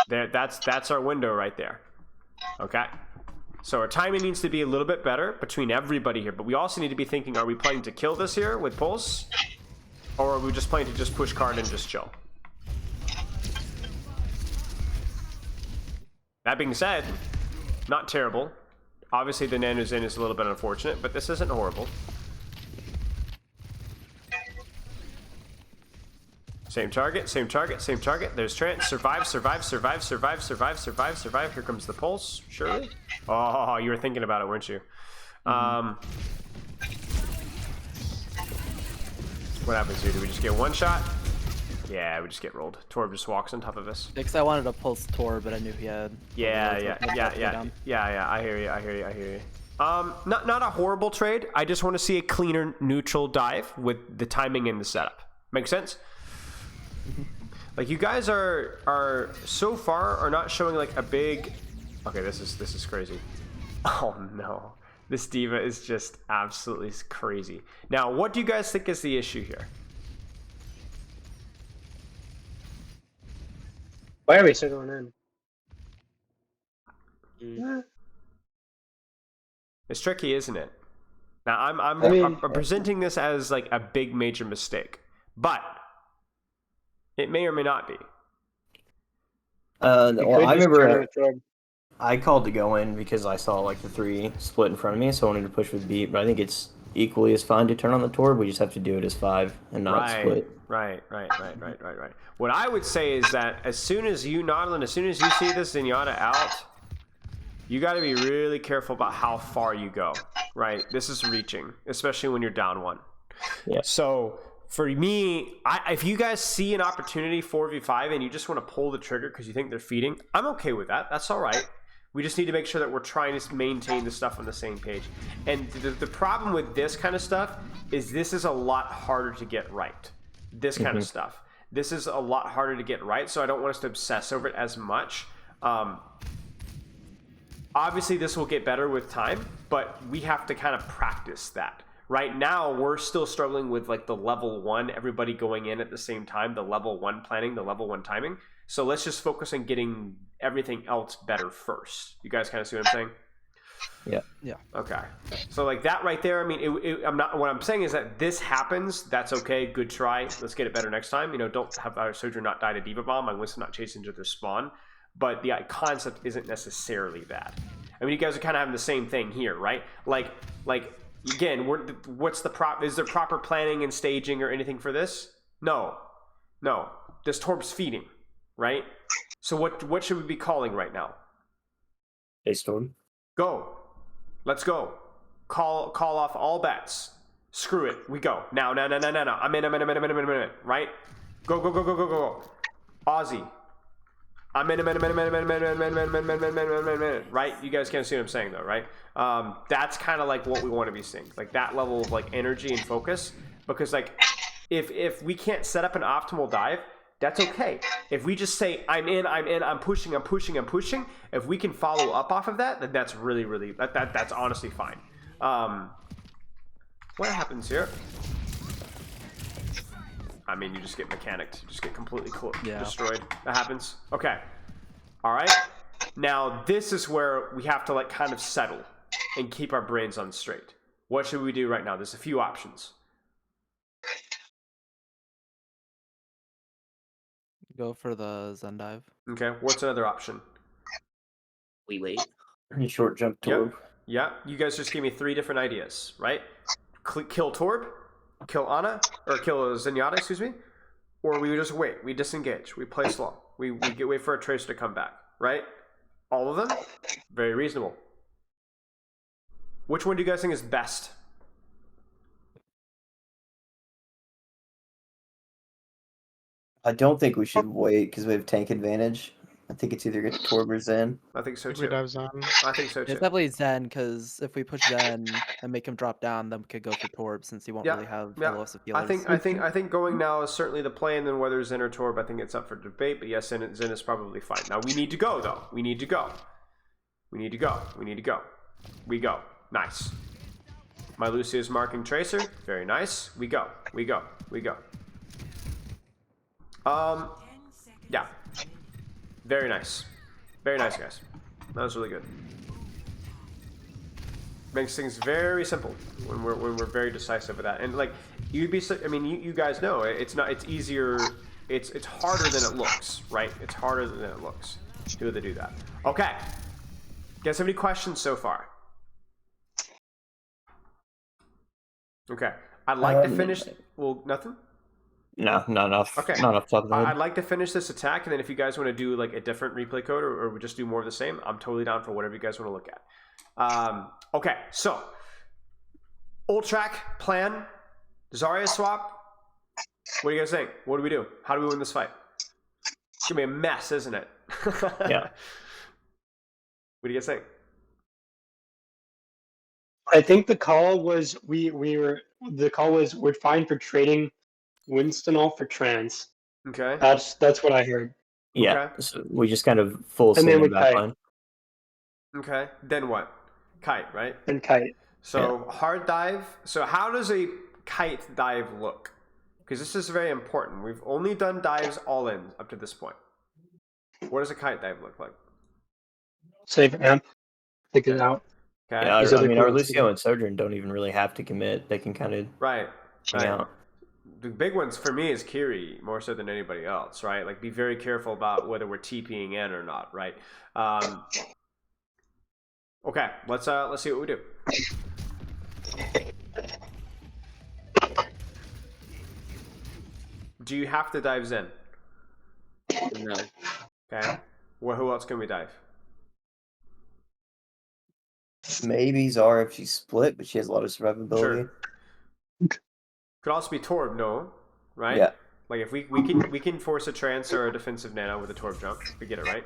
There. That's our window right there. Okay. So our timing needs to be a little bit better between everybody here, but we also need to be thinking, are we planning to kill this here with Pulse? Or are we just planning to just push card and just chill? That being said, not terrible. Obviously the Nano's in is a little bit unfortunate, but this isn't horrible. Same target. There's Trance. Survive. Here comes the Pulse, surely. Oh, you were thinking about it, weren't you? What happens here? Do we just get one shot? Yeah, we just get rolled. Torb just walks on top of us. Because I wanted to pulse Torb, but I knew he had. Yeah. I hear you. Not a horrible trade. I just want to see a cleaner neutral dive with the timing and the setup. Make sense? Like, you guys are so far are not showing like a big Okay, this is crazy. Oh no. This diva is just absolutely crazy. Now, what do you guys think is the issue here? Why are we still going in? It's tricky, isn't it? Now, I'm presenting this as like a big major mistake, but it may or may not be. Well, I remember I called to go in because I saw like the 3 split in front of me, so I wanted to push with beat. But I think it's equally as fine to turn on the Torb. We just have to do it as 5 and not split. Right. What I would say is that as soon as you, Nautilin, as soon as you see this Zenyatta out, you got to be really careful about how far you go, right? This is reaching, especially when you're down 1. Yeah. So for me, if you guys see an opportunity 4v5 and you just want to pull the trigger because you think they're feeding, I'm okay with that. That's all right. We just need to make sure that we're trying to maintain the stuff on the same page. And the problem with this kind of stuff is this is a lot harder to get right. This kind of stuff. This is a lot harder to get right, so I don't want us to obsess over it as much. Obviously, this will get better with time, but we have to kind of practice that. Right now, we're still struggling with like the level 1, everybody going in at the same time, the level 1 planning, the level 1 timing. So let's just focus on getting everything else better first. You guys kind of see what I'm saying? Yeah. Okay. So like that right there, I mean, I'm not. What I'm saying is that this happens. That's okay. Good try. Let's get it better next time. You know, don't have our soldier not die to Diva Bomb. My Winston not chasing into their spawn. But the concept isn't necessarily that. I mean, you guys are kind of having the same thing here, right? Like again, what's the is there proper planning and staging or anything for this? No. This Torb's feeding, right? So what should we be calling right now? Hey, Storm. Go. Let's go. Call off all bets. Screw it. We go. Now. I'm in. Right? Go. Aussie. I'm in a minute. Right? You guys can't see what I'm saying though, right? That's kind of like what we want to be seeing. Like that level of like energy and focus. Because like if we can't set up an optimal dive, that's okay. If we just say I'm in, I'm pushing. If we can follow up off of that, then that's really that's honestly fine. What happens here? I mean, you just get mechanicked. You just get completely destroyed. That happens. Okay. All right. Now, this is where we have to like kind of settle and keep our brains on straight. What should we do right now? There's a few options. Go for the Zen dive. Okay. What's another option? We wait. Short jump Torb. Yeah. You guys just gave me 3 different ideas, right? Kill Torb, kill Ana, or kill Zenyatta, excuse me. Or we just wait. We disengage. We play slow. We wait for a tracer to come back, right? All of them? Very reasonable. Which one do you guys think is best? I don't think we should wait because we have tank advantage. I think it's either get Torb or Zen. I think so too. I think so too. It's definitely Zen, because if we push Zen and make him drop down, then we could go for Torb, since he won't really have lots of healers. I think going now is certainly the play, and then whether Zen or Torb, I think it's up for debate. But yes, Zen is probably fine. Now we need to go though. We go. We go. Nice. My Lucia is marking Tracer. Very nice. We go. Yeah. Very nice. Very nice, guys. That was really good. Makes things very simple when we're very decisive with that. And like you guys know it's easier. It's harder than it looks, right? It's harder than it looks to do that. Okay. Guys, have any questions so far? Okay. I'd like to finish. Well, nothing. No, not enough. Okay. Not enough top of the head. I'd like to finish this attack, and then if you guys want to do like a different replay code, or we just do more of the same, I'm totally down for whatever you guys want to look at. Okay, so ult track plan, Zarya swap. What do you guys think? What do we do? How do we win this fight? It's gonna be a mess, isn't it? Yeah. What do you guys think? I think the call was we're fine for trading Winston off for trans. Okay. That's what I heard. Yeah. Okay. So we just kind of full And then send we back kite. line. Okay. Then what? Kite, right? And kite. So hard dive. So how does a kite dive look? Because this is very important. We've only done dives all in up to this point. What does a kite dive look like? Save amp. Take it out. Okay. Yeah, These I other mean, our coins, Lucio and Sojourn don't even really have to commit. They can kind of Right. hang out. The big ones for me is Kiri more so than anybody else, right? Like, be very careful about whether we're TPing in or not, right? Okay, let's see what we do. Do you have to dive Zen? No. Okay. Well, who else can we dive? Maybe Zara if she's split, but she has a lot of survivability. Sure. Could also be Torb, no, right? Yeah. Like if we can force a trance or a defensive nano with a Torb jump. We get it right.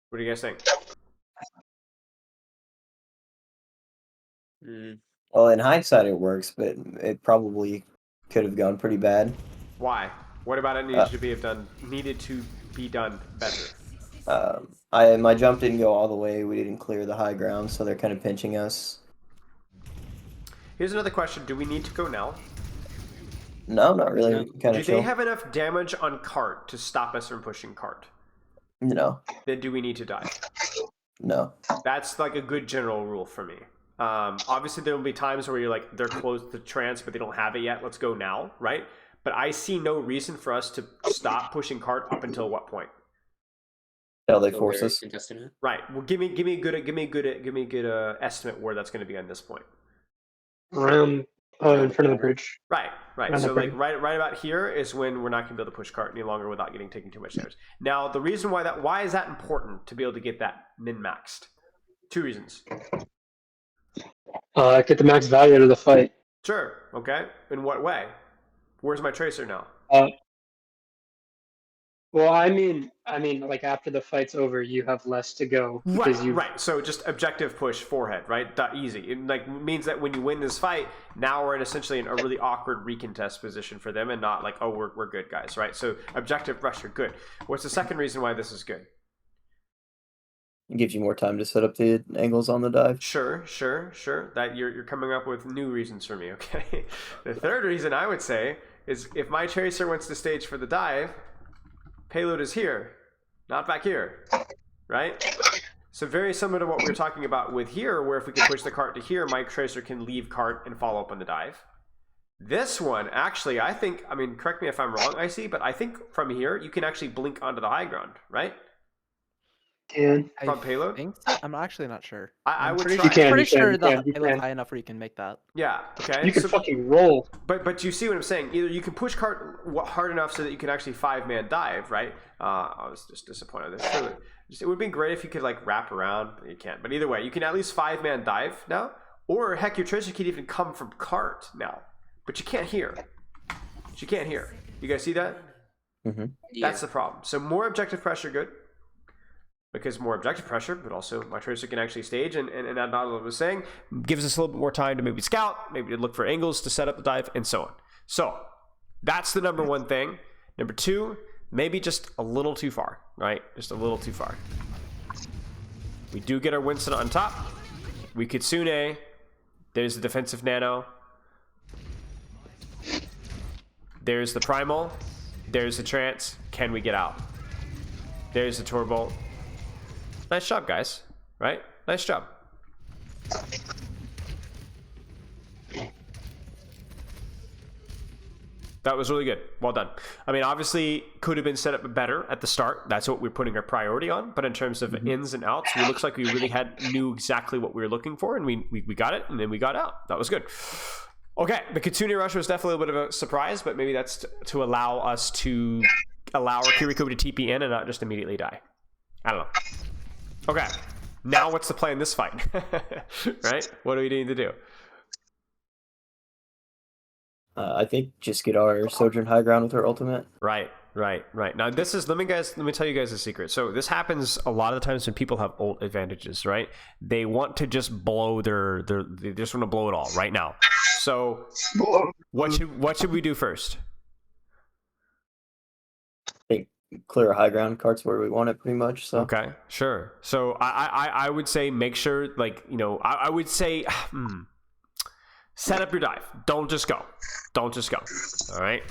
What do you guys think? Well, in hindsight, it works, but it probably could have gone pretty bad. Why? What about it needed to be done better? My jump didn't go all the way. We didn't clear the high ground, so they're kind of pinching us. Here's another question: do we need to go now? No, not really. Kind Do of they have enough damage on cart to stop us from pushing cart? No. Then do we need to die? No. That's like a good general rule for me. Obviously, there will be times where you're like, they're close to trance, but they don't have it yet. Let's go now, right? But I see no reason for us to stop pushing cart up until what point? Until they force us. Right. Well, give me a good estimate where that's going to be on this point. Around in front of the bridge. Right. So like right about here is when we're not going to be able to push cart any longer without taking too much damage. Now, the reason why is that important to be able to get that min-maxed? 2 reasons. Get the max value out of the fight. Sure. Okay. In what way? Where's my tracer now? Well, I mean, like after the fight's over, you have less to go because right. So just objective push forehead, right? That easy. It like means that when you win this fight, now we're essentially in a really awkward recontest position for them, and not like, oh, we're good guys, right? So objective pressure, good. What's the second reason why this is good? It gives you more time to set up the angles on the dive. Sure. That you're coming up with new reasons for me, okay? The third reason I would say is if my tracer wants to stage for the dive, payload is here, not back here, right? So very similar to what we were talking about with here, where if we can push the cart to here, my tracer can leave cart and follow up on the dive. This one, actually, I think, I mean, correct me if I'm wrong, IC, but I think from here, you can actually blink onto the high ground, right? From payload? Think so? I'm actually not sure. I would pretty try. I'm pretty sure the you payload's can. high enough where you can make that. Yeah, okay. You can fucking roll. But you see what I'm saying? Either you can push cart hard enough so that you can actually 5-man dive, right? I was just disappointed. It would be great if you could like wrap around. You can't. But either way, you can at least 5-man dive now. Or heck, your tracer could even come from cart now. But you can't hear. You guys see that? Mm-hmm. That's the problem. So more objective pressure, good. Because more objective pressure, but also my tracer can actually stage, and as Donald was saying, gives us a little bit more time to maybe scout, maybe to look for angles to set up the dive, and so on. So that's the number one thing. Number two, maybe just a little too far, right? Just a little too far. We do get our Winston on top. We Kitsune. There's the defensive nano. There's the primal. There's the trance. Can we get out? There's the turbo. Nice job, guys. Right? Nice job. That was really good. Well done. I mean, obviously, could have been set up better at the start. That's what we're putting our priority on. But in terms of ins and outs, it looks like we really knew exactly what we were looking for, and we got it, and then we got out. That was good. Okay, the Kitsune rush was definitely a bit of a surprise, but maybe that's to allow us to allow our Kiriko to TP in and not just immediately die. I don't know. Okay, now what's the play in this fight? Right? What do we need to do? I think just get our Sojourn high ground with her ultimate. Right. Now this is let me tell you guys a secret. So this happens a lot of the times when people have ult advantages, right? They want to just blow they just want to blow it all right now. So what should we do first? I think clear high ground carts where we want it, pretty much. So okay, sure. So I would say make sure, like, you know, I would say set up your dive. Don't just go. Don't just go. All right.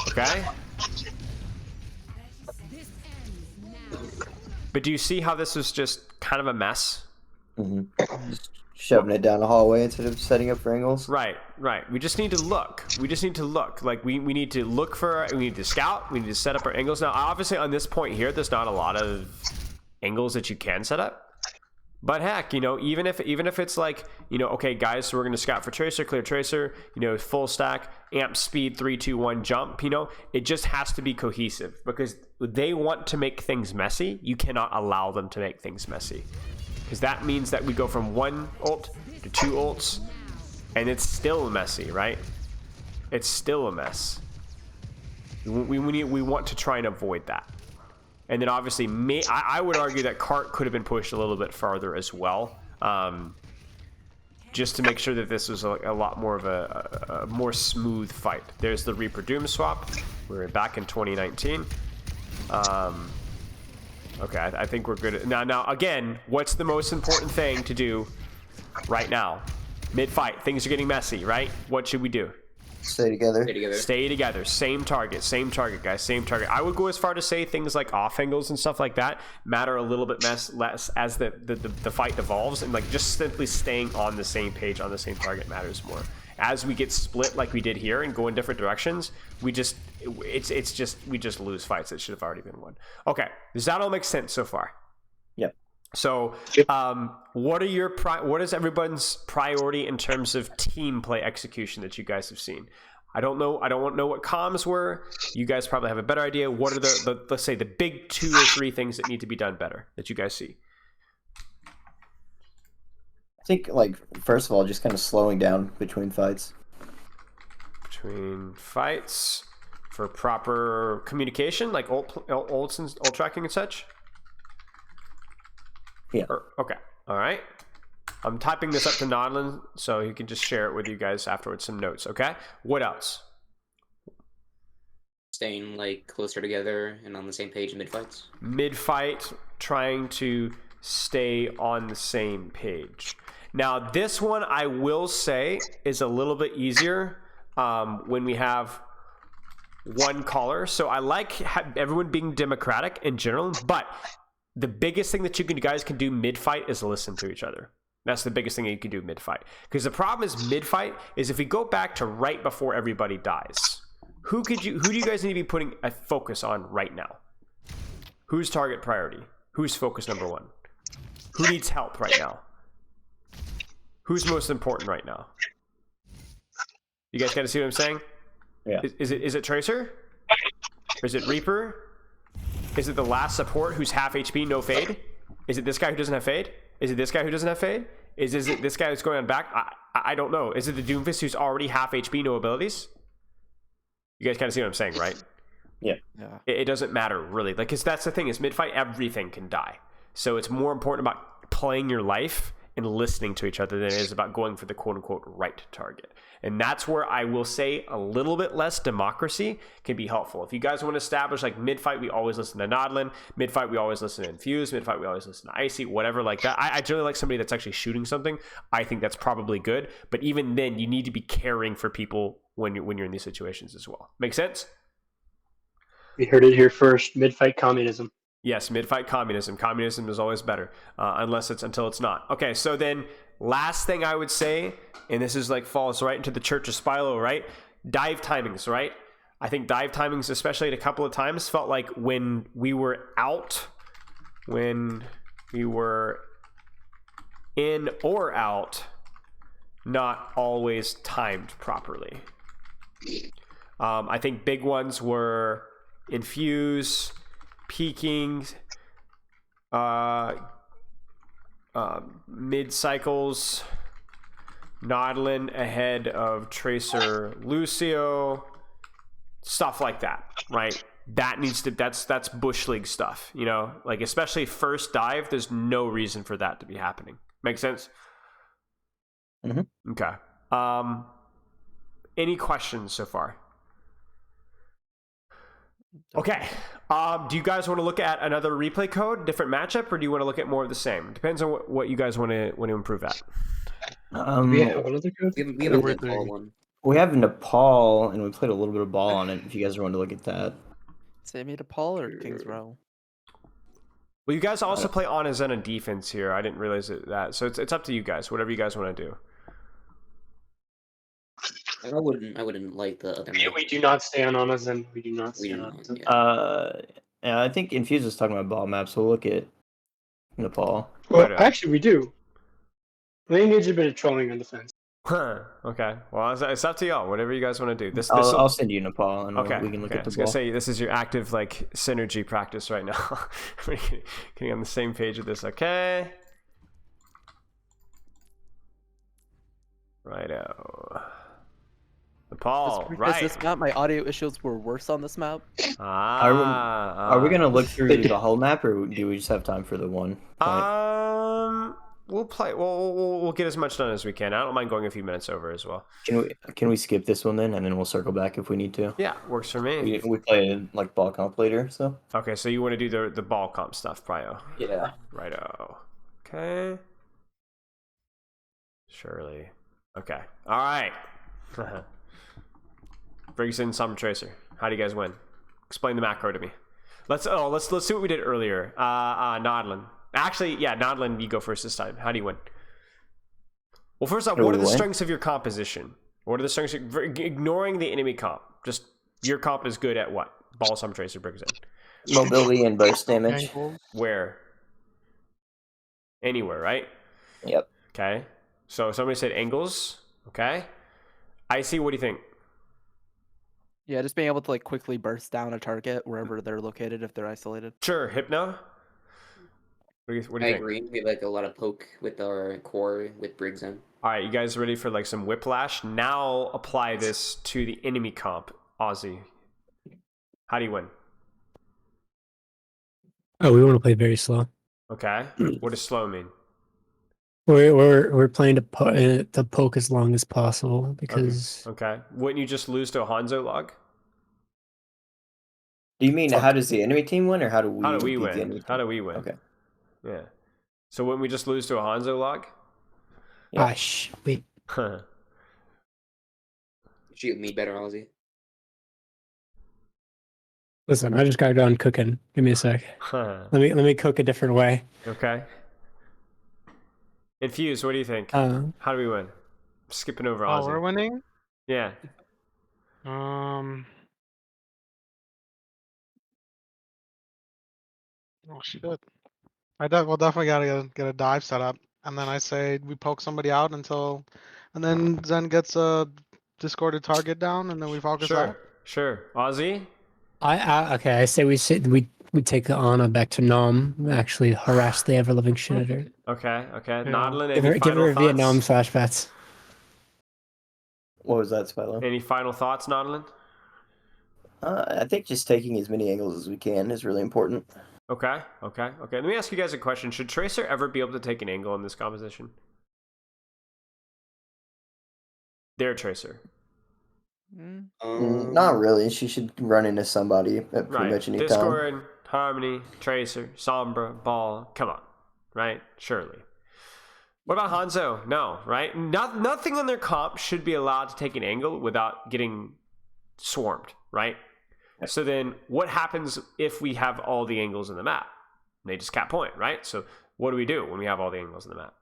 Okay. But do you see how this is just kind of a mess? just shoving it down the hallway instead of setting up for angles. Right. We just need to look. Like we need to look for. We need to scout. We need to set up our angles. Now, obviously, on this point here, there's not a lot of angles that you can set up. But heck, you know, even if it's like, you know, okay, guys, so we're gonna scout for tracer, clear tracer, you know, full stack, amp speed, 3, 2, 1, jump. You know, it just has to be cohesive because they want to make things messy. You cannot allow them to make things messy. Because that means that we go from 1 ult to 2 ults, and it's still messy, right? It's still a mess. We want to try and avoid that. And then obviously, I would argue that cart could have been pushed a little bit farther as well, just to make sure that this was a lot more of a more smooth fight. There's the Reaper Doom swap. We're back in 2019. Okay, I think we're good. Now, again, what's the most important thing to do right now? Mid-fight, things are getting messy, right? What should we do? Stay together. Stay together. Same target, guys. Same target. I would go as far to say things like off angles and stuff like that matter a little bit less as the fight evolves, and like just simply staying on the same page, on the same target matters more. As we get split like we did here and go in different directions, we just lose fights that should have already been won. Okay, does that all make sense so far? Yep. So, what is everyone's priority in terms of team play execution that you guys have seen? I don't know what comms were. You guys probably have a better idea. What are the let's say the big 2 or 3 things that need to be done better that you guys see? I think, like, first of all, just kind of slowing down between fights. Between fights for proper communication, like ults and ult tracking and such. Yeah. Okay. All right. I'm typing this up to Nodlin so he can just share it with you guys afterwards. Some notes. Okay. What else? Staying like closer together and on the same page in mid fights. Mid fight, trying to stay on the same page. Now, this one I will say is a little bit easier when we have one caller. So I like everyone being democratic in general, but the biggest thing that you guys can do mid-fight is listen to each other. That's the biggest thing that you can do mid-fight. Because the problem is mid-fight is if we go back to right before everybody dies, who do you guys need to be putting a focus on right now? Who's target priority? Who's focus number 1? Who needs help right now? Who's most important right now? You guys gotta see what I'm saying? Yeah. Is it Tracer? Or is it Reaper? Is it the last support who's half HP, no fade? Is it this guy who doesn't have fade? Is it this guy who doesn't have fade? Is it this guy who's going on back? I don't know. Is it the Doomfist who's already half HP, no abilities? You guys kind of see what I'm saying, right? Yeah. It doesn't matter, really. Like, because that's the thing, is mid-fight, everything can die. So it's more important about playing your life and listening to each other than it is about going for the quote-unquote right target. And that's where I will say a little bit less democracy can be helpful. If you guys want to establish, like, mid-fight, we always listen to Nodlin. Mid-fight, we always listen to Infuse. Mid-fight, we always listen to Icy, whatever like that. I generally like somebody that's actually shooting something. I think that's probably good. But even then, you need to be caring for people when you're in these situations as well. Make sense? We heard it here first. Mid-fight communism. Yes, mid-fight communism. Communism is always better, until it's not. Okay, so then last thing I would say, and this is like falls right into the Church of Spilo, right? Dive timings, right? I think dive timings, especially at a couple of times, felt like when we were in or out, not always timed properly. I think big ones were Infuse, peaking, mid cycles, Nodlin ahead of Tracer Lucio, stuff like that, right? That's Bush League stuff, you know, like especially first dive, there's no reason for that to be happening. Make sense? Mm-hmm. Okay. Any questions so far? Okay. Do you guys want to look at another replay code, different matchup, or do you want to look at more of the same? Depends on what you guys want to improve at. Do we have another code? We have a Nepal one. We have Nepal, and we played a little bit of ball on it. If you guys want to look at that. Sammy Nepal or Kings Row? Well, you guys also play on as on defense here. I didn't realize that. So it's up to you guys. Whatever you guys want to do. I wouldn't like the other. We do not stay on Amazon. We do not stay on Amazon. Yeah, I think Infuse is talking about ball maps. We'll look at Nepal. Well, actually, we do. We engage a bit of trolling on defense. Huh. Okay. Well, it's up to y'all. Whatever you guys want to do. I'll send you Nepal, and okay. we can look at the ball. I was gonna say this is your active like synergy practice right now. We're getting on the same page with this. Okay. Righto. Nepal. Right. This map, my audio issues were worse on this map. Are we gonna look through the whole map, or do we just have time for the one point? We'll play. We'll get as much done as we can. I don't mind going a few minutes over as well. Can we skip this one then, and then we'll circle back if we need to? Yeah, works for me. We play like ball comp later, so. Okay, so you want to do the ball comp stuff, Prio? Yeah. Righto. Okay. Surely. Okay. All right. Brings in some tracer. How do you guys win? Explain the macro to me. Let's see what we did earlier. Nodlin. Actually, yeah, Nodlin, you go first this time. How do you win? Well, first off, what are the strengths of your composition? What are the strengths? Ignoring the enemy comp. Just your comp is good at what? Ball, some tracer, brings in. Mobility and burst damage. Where? Anywhere, right? Yep. Okay. So somebody said angles. Okay. Icy, what do you think? Yeah, just being able to like quickly burst down a target wherever they're located if they're isolated. Sure. Hypno? What do you think? I agree. We have like a lot of poke with our core with Briggs in. All right, you guys ready for like some whiplash? Now apply this to the enemy comp, Aussie. How do you win? Oh, we want to play very slow. Okay. What does slow mean? We're playing to poke as long as possible because. Okay. Wouldn't you just lose to a Hanzo log? Do you mean how does the enemy team win, or how do we? How do we win? How do we win? Okay. Yeah. So wouldn't we just lose to a Hanzo log? Yeah. Wait. Shoot me better, Aussie. Listen, I just got done cooking. Give me a sec. Let me cook a different way. Okay. Infuse, what do you think? How do we win? Skipping over Aussie. Oh, we're winning? Yeah. Oh shit. We'll definitely gotta get a dive set up, and then I say we poke somebody out and then Zen gets a discorded target down, and then we focus out. Sure. Aussie? Okay. I say we take the Ana back to Nam. Actually, harass the ever living shit out of her. Okay. Yeah. Nodlin, Give any final her thoughts? Vietnam flashbacks. What was that, Spilo? Any final thoughts, Nodlin? I think just taking as many angles as we can is really important. Okay. Let me ask you guys a question. Should Tracer ever be able to take an angle in this composition? Their Tracer. Not really. She should run into somebody at pretty much any time. Discord, Harmony, Tracer, Sombra, Ball. Come on. Right? Surely. What about Hanzo? No, right? Nothing on their comp should be allowed to take an angle without getting swarmed, right? Yep. So then what happens if we have all the angles in the map? They just cap point, right? So what do we do when we have all the angles in the map?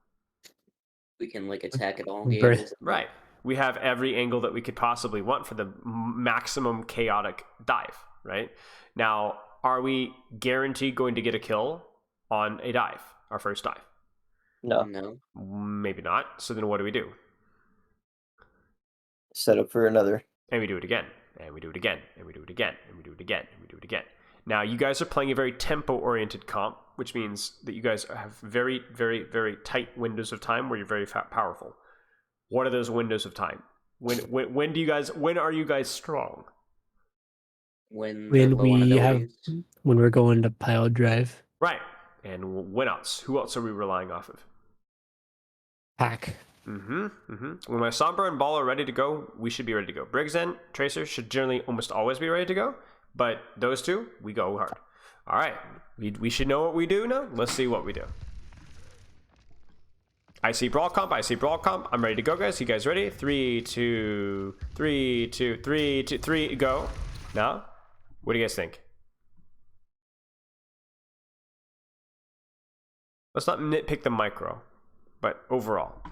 We can like attack at all the angles. Right. We have every angle that we could possibly want for the maximum chaotic dive, right? Now, are we guaranteed going to get a kill on a dive, our first dive? No. Maybe not. So then what do we do? Set up for another. And we do it again. And we do it again. And we do it again. And we do it again. And we do it again. Now, you guys are playing a very tempo-oriented comp, which means that you guys have very, very, very tight windows of time where you're very powerful. What are those windows of time? When are you guys strong? When we're going to pile drive. Right. And when else? Who else are we relying off of? Pack. When my Sombra and Ball are ready to go, we should be ready to go. Briggs and Tracer should generally almost always be ready to go. But those two, we go hard. All right, we should know what we do now. Let's see what we do. I see Brawl comp. I see Brawl comp. I'm ready to go, guys. You guys ready? 3, 2, 3, 2, 3, 2, 3, go. Now, what do you guys think? Let's not nitpick the micro, but overall.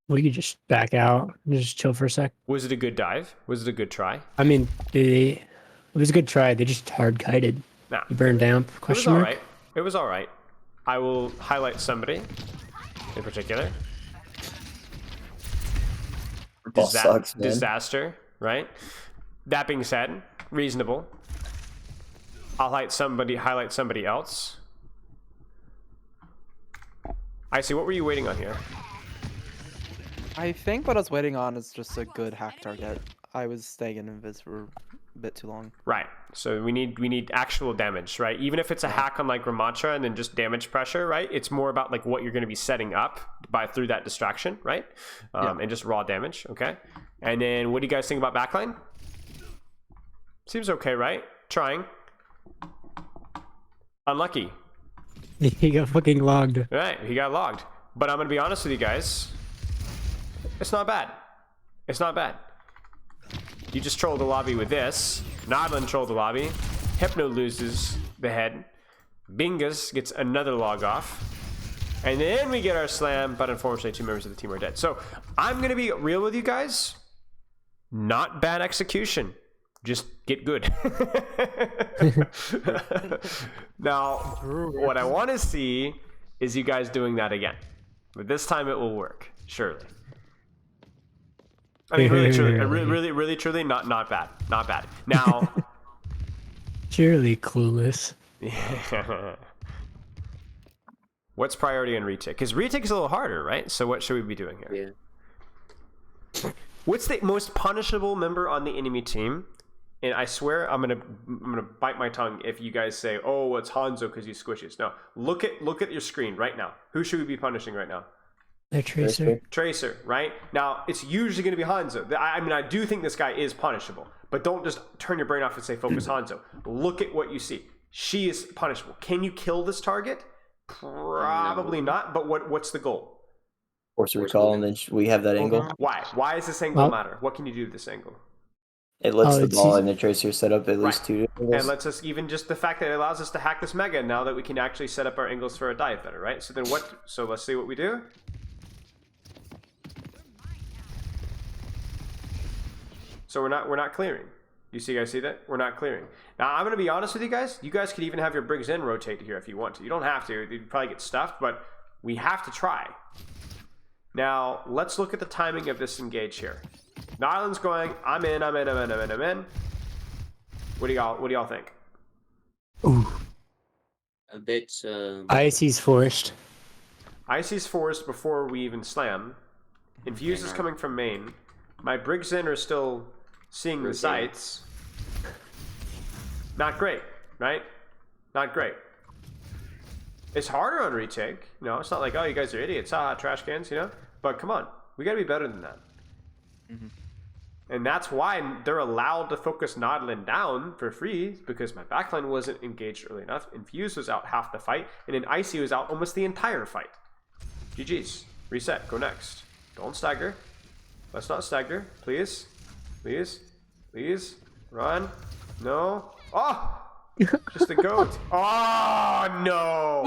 We could just back out and just chill for a sec. Was it a good dive? Was it a good try? I mean, it was a good try. They just hard kited. Nah. Burned down. It was all right. It was all right. I will highlight somebody in particular. Sucks, man. Disaster, right? That being said, reasonable. I'll highlight somebody else. I see. What were you waiting on here? I think what I was waiting on is just a good hack target. I was staying in invis for a bit too long. Right. So we need actual damage, right? Even if it's a hack on like Ramattra and then just damage pressure, right? It's more about like what you're going to be setting up through that distraction, right? And just raw damage, okay? And then what do you guys think about backline? Seems okay, right? Trying. Unlucky. He got fucking logged. Right, he got logged. But I'm going to be honest with you guys. It's not bad. It's not bad. You just trolled the lobby with this. Nodlin trolled the lobby. Hypno loses the head. Bingus gets another log off. And then we get our slam, but unfortunately 2 members of the team are dead. So I'm going to be real with you guys. Not bad execution. Just get good. Now, what I want to see is you guys doing that again. But this time it will work, surely. I mean, really, truly, really, truly, not bad, not bad. Now, Surely clueless. What's priority on retake? Because retake is a little harder, right? So what should we be doing here? Yeah. What's the most punishable member on the enemy team? And I swear I'm gonna bite my tongue if you guys say, "Oh, it's Hanzo because he squishes." No, look at your screen right now. Who should we be punishing right now? The Tracer. Tracer, right? Now, it's usually going to be Hanzo. I mean, I do think this guy is punishable, but don't just turn your brain off and say, focus Hanzo. Look at what you see. She is punishable. Can you kill this target? Probably not, but what's the goal? Force a recall, and then we have that angle. Why? Why does this angle matter? What can you do with this angle? It lets the ball and the Tracer set up at least 2 angles. And lets us, even just the fact that it allows us to hack this mega now that we can actually set up our angles for a dive better, right? So then what? So let's see what we do. So we're not clearing. You guys see that? We're not clearing. Now I'm gonna be honest with you guys. You guys could even have your Briggs in rotate here if you want to. You don't have to. You'd probably get stuffed, but we have to try. Now let's look at the timing of this engage here. Nyland's going. I'm in. What do y'all think? Ooh. A bit. Icy's forced. Icy's forced before we even slam. Infuse is coming from main. My Briggs in are still seeing the sights. Not great, right? Not great. It's harder on retake. You know, it's not like, oh, you guys are idiots. Ah, trash cans, you know? But come on. We got to be better than that. Mm-hmm. And that's why they're allowed to focus Nodlin down for free, because my backline wasn't engaged early enough. Infuse was out half the fight, and then Icy was out almost the entire fight. GG's. Reset. Go next. Don't stagger. Let's not stagger. Please. Please. Please. Run. No. Oh! Just a goat. Oh, no.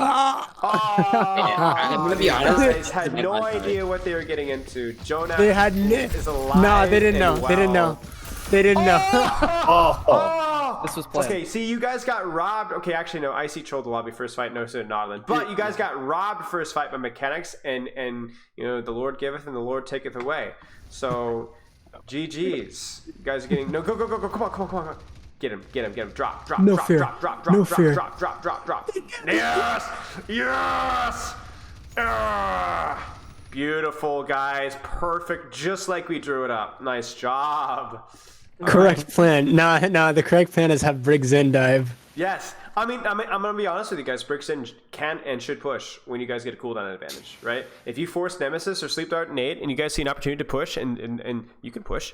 I'm going to be honest. Guys had no idea what they were getting into. Jonah They had is alive. No, they didn't know. and They didn't know. well. They didn't know. Oh! This was planned. Okay, see, you guys got robbed. Okay, actually, no. Icy trolled the lobby first fight. No, so did Nodlin. But you guys got robbed first fight by mechanics, and you know, the Lord giveth and the Lord taketh away. So, GG's. You guys are getting... No, go. Come on. Get him. Drop. No drop, fear. drop. No fear. Drop. Yes! Ah, beautiful, guys. Perfect. Just like we drew it up. Nice job. Correct plan. No, the correct plan is have Briggs in dive. Yes. I mean, I'm gonna be honest with you guys. Briggs in can and should push when you guys get a cooldown advantage, right? If you force Nemesis or Sleep Dart nade and you guys see an opportunity to push, and you can push,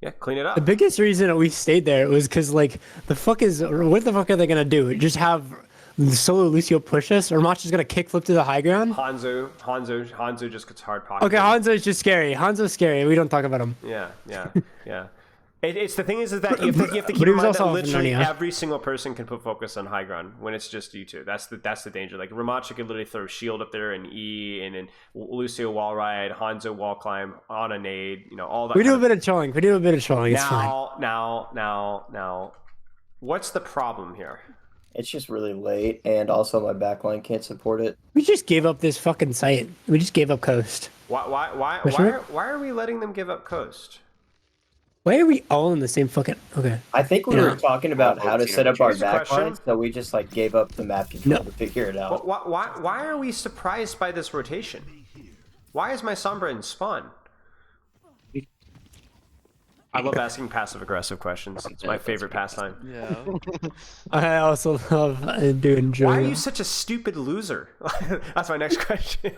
Yeah, clean it up. The biggest reason that we stayed there was because, like, what the fuck are they gonna do? Just have Solo Lucio push us, or Mach is gonna kickflip to the high ground? Hanzo just gets hard pocket. Okay, Hanzo's just scary. Hanzo's scary. We don't talk about him. Yeah. It's the thing is that you have to keep in mind that literally every single person can put focus on high ground when it's just you two. That's the danger. Like Ramacha could literally throw shield up there and E, and then Lucio wall ride, Hanzo wall climb on a nade. You know, all that. We do a bit of trolling. It's fine. Now, what's the problem here? It's just really late, and also my backline can't support it. We just gave up this fucking site. We just gave up coast. Why are we letting them give up coast? Why are we all in the same fucking... Okay. I think we were talking about how to set up our backline, so we just like gave up the map control to figure it out. Why are we surprised by this rotation? Why is my Sombra in spawn? I love asking passive-aggressive questions. It's my favorite pastime. Yeah. I also love doing joy. Why are you such a stupid loser? That's my next question.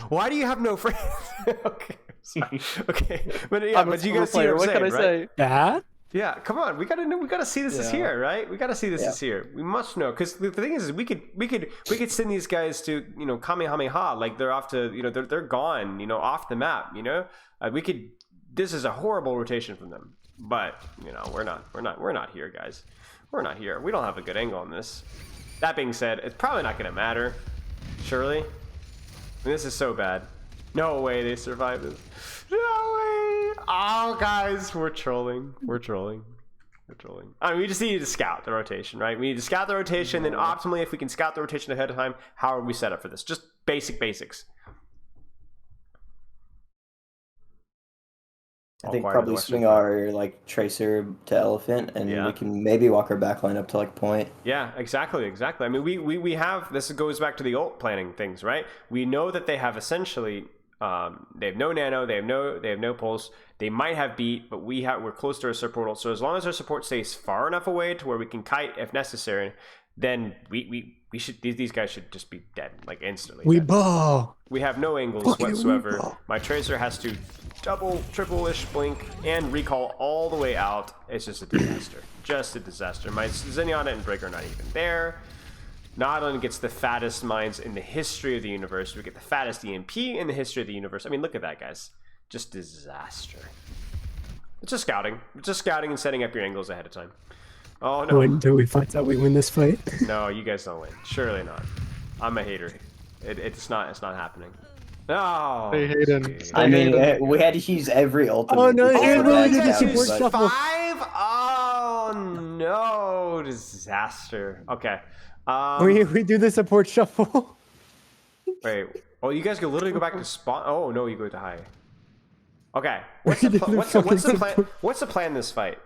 Why do you have no friends? Okay. Okay. But yeah, but you guys see what I'm saying, what can I say? That? Yeah, come on. We gotta see this is here, right? We gotta see this is here. We must know, because the thing is we could send these guys to, you know, Kamehameha, like they're off to, you know, they're gone, you know, off the map, you know. This is a horrible rotation from them, but you know we're not here, guys. We're not here. We don't have a good angle on this. That being said, it's probably not gonna matter. Surely, I mean, this is so bad. No way they survive this. No way. Oh, guys, we're trolling. We're trolling. I mean, we just need to scout the rotation, right? We need to scout the rotation. Then optimally, if we can scout the rotation ahead of time, how are we set up for this? Just basics. I think probably swing our like tracer to elephant, and we can maybe walk our backline up to like point. Yeah, exactly. I mean, we have, this goes back to the ult planning things, right? We know that they have essentially they have no nano, they have no pulse. They might have beat, but we're close to our support ult. So as long as our support stays far enough away to where we can kite if necessary, then we should, these guys should just be dead, like instantly. We ball. We have no angles whatsoever. My tracer has to double, triple-ish blink and recall all the way out. It's just a disaster. My Zenyatta and Breaker are not even there. Nautilus gets the fattest mines in the history of the universe. We get the fattest EMP in the history of the universe. I mean, look at that, guys. Just disaster. It's just scouting. And setting up your angles ahead of time. Oh no! Until we find out we win this fight. No, you guys don't win. Surely not. I'm a hater. It's not happening. No. Hey, Hayden. I mean, we had to use every ultimate. Oh no! You guys use 5? Oh no! Disaster. Okay. We do the support shuffle. Wait. Oh, you guys can literally go back to spawn. Oh no, you go to high. Okay. What's the plan? What's the plan this fight?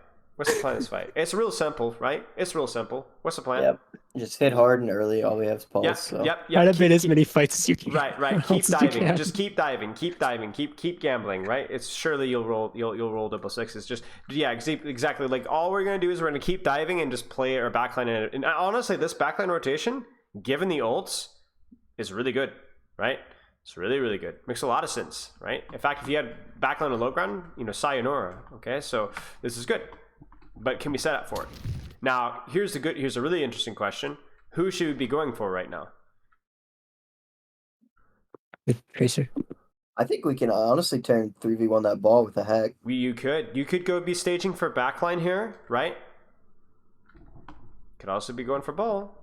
It's real simple, right? It's real simple. What's the plan? Yep. Just hit hard and early. All we have is pulse. Yep. Try to bid as many fights as you can. Right. Keep diving. Just keep diving. Keep gambling. Right. It's surely you'll roll double sixes. Just exactly. Like all we're gonna do is we're gonna keep diving and just play our backline. And honestly, this backline rotation, given the ults, is really good. Right. It's really good. Makes a lot of sense. Right. In fact, if you had backline and low ground, you know, sayonara. Okay. So this is good. But can we set up for it? Now, here's a really interesting question. Who should we be going for right now? Tracer. I think we can honestly turn 3v1 that ball with a hack. You could go be staging for backline here, right? Could also be going for ball.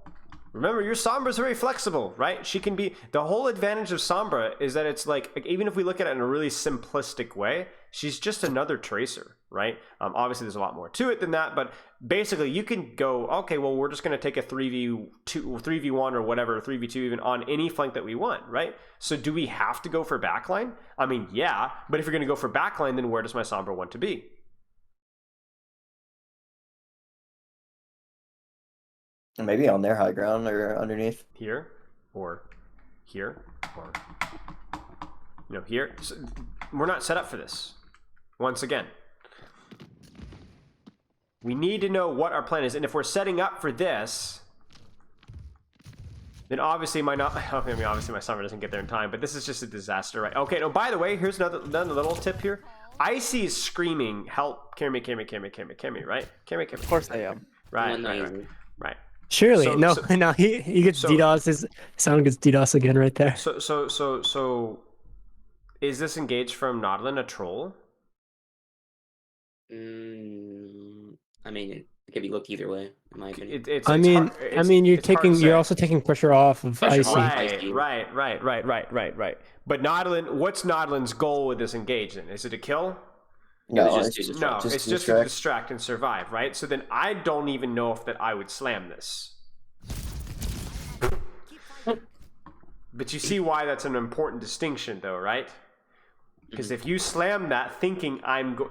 Remember, your Sombra is very flexible, right? She can be, the whole advantage of Sombra is that it's like even if we look at it in a really simplistic way, she's just another tracer, right? Obviously, there's a lot more to it than that, but basically, you can go, okay, well, we're just going to take a 3v2, 3v1 or whatever, 3v2 even on any flank that we want, right? So do we have to go for backline? I mean, yeah, but if you're going to go for backline, then where does my Sombra want to be? Maybe on their high ground or underneath. Here, or here, or here. So we're not set up for this. Once again, we need to know what our plan is, and if we're setting up for this, then obviously obviously my Sombra doesn't get there in time. But this is just a disaster, right? Okay. No. By the way, here's another little tip here. Icy is screaming, help, carry me, right? Carry me. Of course I am. Right. Surely, So- no, so- no. He gets so- DDoS. His sound gets DDoS again right there. So, is this engage from Nodlin a troll? I mean, it could be looked either way, in my opinion. I mean, you're also taking pressure off of Icy. Right. But what's Nodlin's goal with this engage then? Is it a kill? No, it's just to distract and survive, right? So then I don't even know if that I would slam this. But you see why that's an important distinction, though, right? Because if you slam that thinking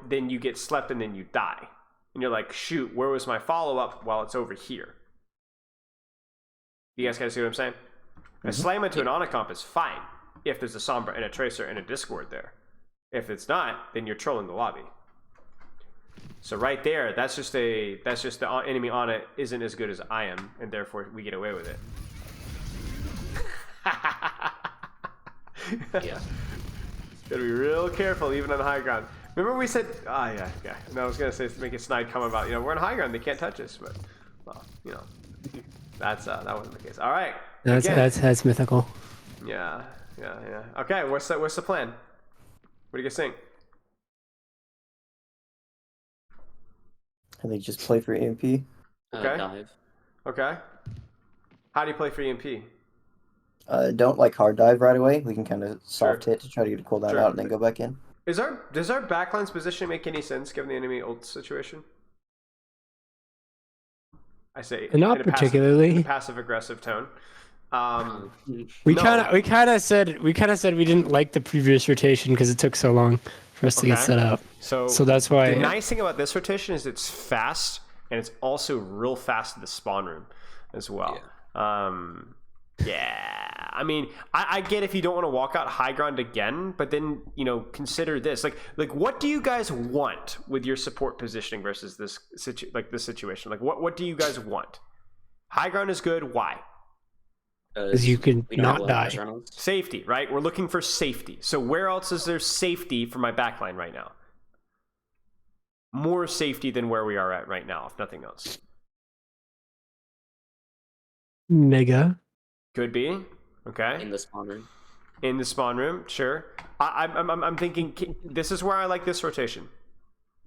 then you get slept and then you die. And you're like, shoot, where was my follow-up? Well, it's over here. You guys see what I'm saying? A slam into an Onacomp is fine if there's a Sombra and a Tracer and a Discord there. If it's not, then you're trolling the lobby. So right there, that's just the enemy on it isn't as good as I am, and therefore we get away with it. Yeah. Gotta be real careful even on high ground. Remember we said, yeah. No, I was gonna say make a snide comment about, we're on high ground, they can't touch us, but well, that's that wasn't the case. All right. That's mythical. Yeah. Okay, what's the plan? What do you guys think? I think just play for EMP. Okay. Dive. Okay. How do you play for EMP? Don't hard dive right away. We can kind of soft hit to try to get a cooldown out and then go back in. Does our backline's position make any sense given the enemy ult situation? I say not particularly. Passive aggressive tone. We kind of said we didn't like the previous rotation because it took so long for us to get set up. So that's why. The nice thing about this rotation is it's fast and it's also real fast to the spawn room as well. Yeah. I mean, I get if you don't want to walk out high ground again, but then, consider this. Like what do you guys want with your support positioning versus this situation? Like what do you guys want? High ground is good. Why? Because you can not die. Safety, right? We're looking for safety. So where else is there safety for my backline right now? More safety than where we are at right now, if nothing else. Mega. Could be. Okay. In the spawn room. In the spawn room, sure. I'm thinking this is where I like this rotation.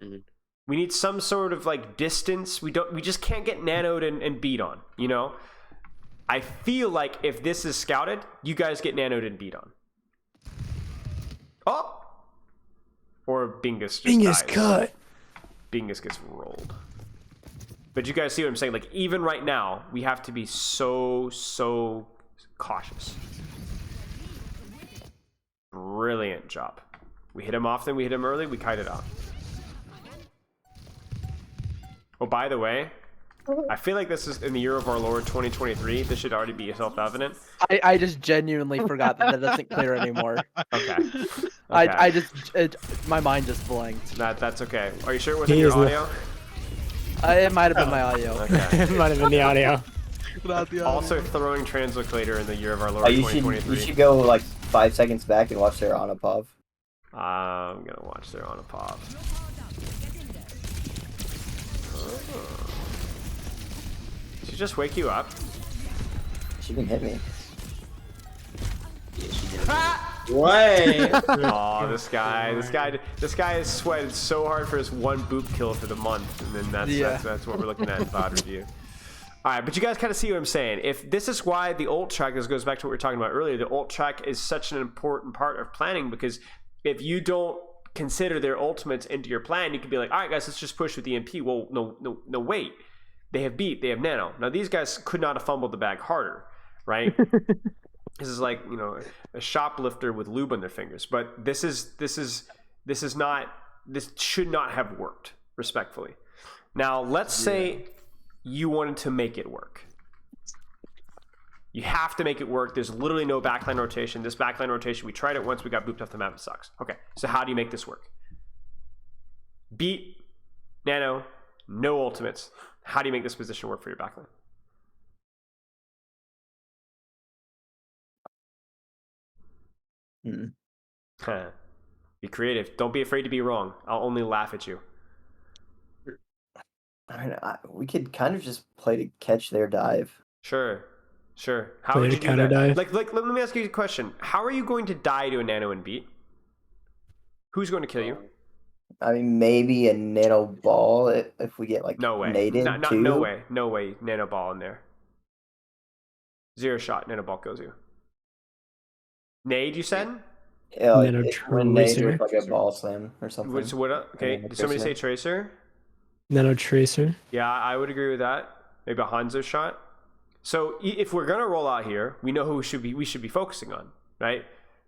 Mm-hmm. We need some sort of distance. We just can't get nanoed and beat on, I feel like if this is scouted, you guys get nanoed and beat on. Oh! Or Bingus just dies. Cut. Bingus gets rolled. But you guys see what I'm saying? Even right now, we have to be so cautious. Brilliant job. We hit him often, we hit him early, we kite it out. Oh, by the way, I feel like this is in the year of our Lord 2023. This should already be self-evident. I just genuinely forgot that isn't clear anymore. Okay. I just my mind just blanked. That's okay. Are you sure it wasn't your audio? It might have been my audio. Okay. It might have been the audio. Also throwing translocator in the year of our Lord 2023. You should go 5 seconds back and watch their Anapov. I'm gonna watch their Anapov. Did she just wake you up? She can hit me. Way. Oh, this guy has sweated so hard for his one boop kill for the month, and then that's what we're looking at in VOD review. All right, but you guys kind of see what I'm saying. If this is why the ult track, this goes back to what we were talking about earlier, the ult track is such an important part of planning, because if you don't consider their ultimates into your plan, you can be like, all right, guys, let's just push with the MP. Well, no, wait. They have beat, they have nano. Now, these guys could not have fumbled the bag harder, right? This is like, a shoplifter with lube on their fingers. But this should not have worked, respectfully. Now, let's say you wanted to make it work. You have to make it work. There's literally no backline rotation. This backline rotation, we tried it once, we got booped off the map, it sucks. Okay, so how do you make this work? Beat, nano, no ultimates. How do you make this position work for your backline? Be creative. Don't be afraid to be wrong. I'll only laugh at you. I mean, we could kind of just play to catch their dive. Sure. How Play would to you do counter that? dive? Like, let me ask you a question. How are you going to die to a nano and beat? Who's going to kill you? I mean, maybe a nano ball if we get like No way. naded too. No way. Nano ball in there. 0 shot. Nano ball kills you. Nade, you said? Yeah, like Nano when nades tracer. with like a ball slam or something. So what? Okay. Did somebody say tracer? Nano tracer. Yeah, I would agree with that. Maybe a Hanzo shot. So if we're gonna roll out here, we know who we should be focusing on, right?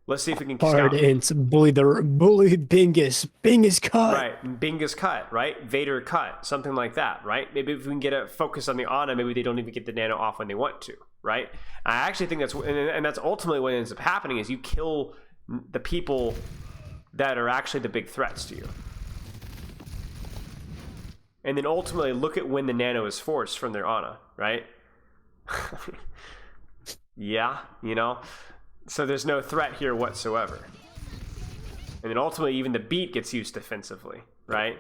Let's see if we can Hard scout. ints. Bully Bingus. Bingus cut. Right, Bingus cut, right? Vader cut, something like that, right? Maybe if we can get a focus on the Ana, maybe they don't even get the nano off when they want to, right? I actually think and that's ultimately what ends up happening is you kill the people that are actually the big threats to you. And then ultimately look at when the nano is forced from their Ana, right? Yeah, you know? So there's no threat here whatsoever. And then ultimately even the beat gets used defensively, right?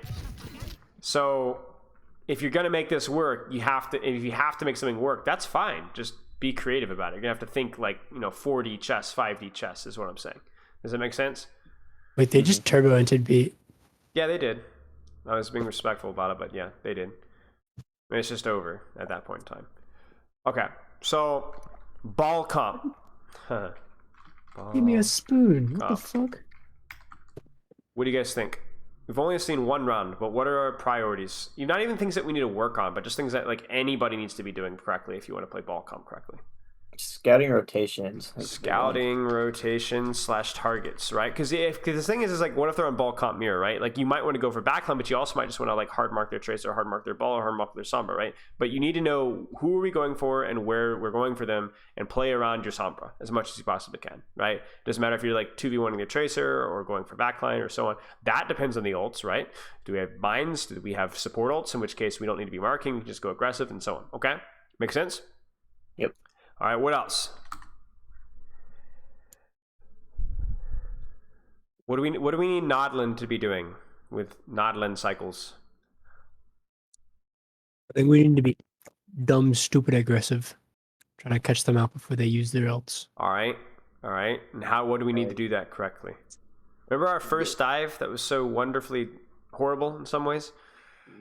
So if you're gonna make this work, if you have to make something work, that's fine. Just be creative about it. You're gonna have to think like, 4D chess, 5D chess is what I'm saying. Does that make sense? Wait, they just turbo entered beat. Yeah, they did. I was being respectful about it, but yeah, they did. I mean, it's just over at that point in time. Okay, so ball comp. Give me a spoon. What the fuck? What do you guys think? We've only seen one round, but what are our priorities? Not even things that we need to work on, but just things that like anybody needs to be doing correctly if you want to play ball comp correctly. Scouting rotations. Scouting rotations / targets, right? Because the thing is like, what if they're on ball comp mirror, right? Like you might want to go for backline, but you also might just want to like hard mark their tracer, hard mark their ball, or hard mark their sombra, right? But you need to know who are we going for and where we're going for them, and play around your sombra as much as you possibly can, right? Doesn't matter if you're like 2v1ing their tracer or going for backline or so on. That depends on the ults, right? Do we have mines? Do we have support ults? In which case we don't need to be marking, we can just go aggressive and so on. Okay, make sense? Yep. All right, what else? What do we need Nodlin to be doing with Nodlin cycles? I think we need to be dumb, stupid, aggressive. Trying to catch them out before they use their ults. All right. And what do we need to do that correctly? Remember our first dive that was so wonderfully horrible in some ways?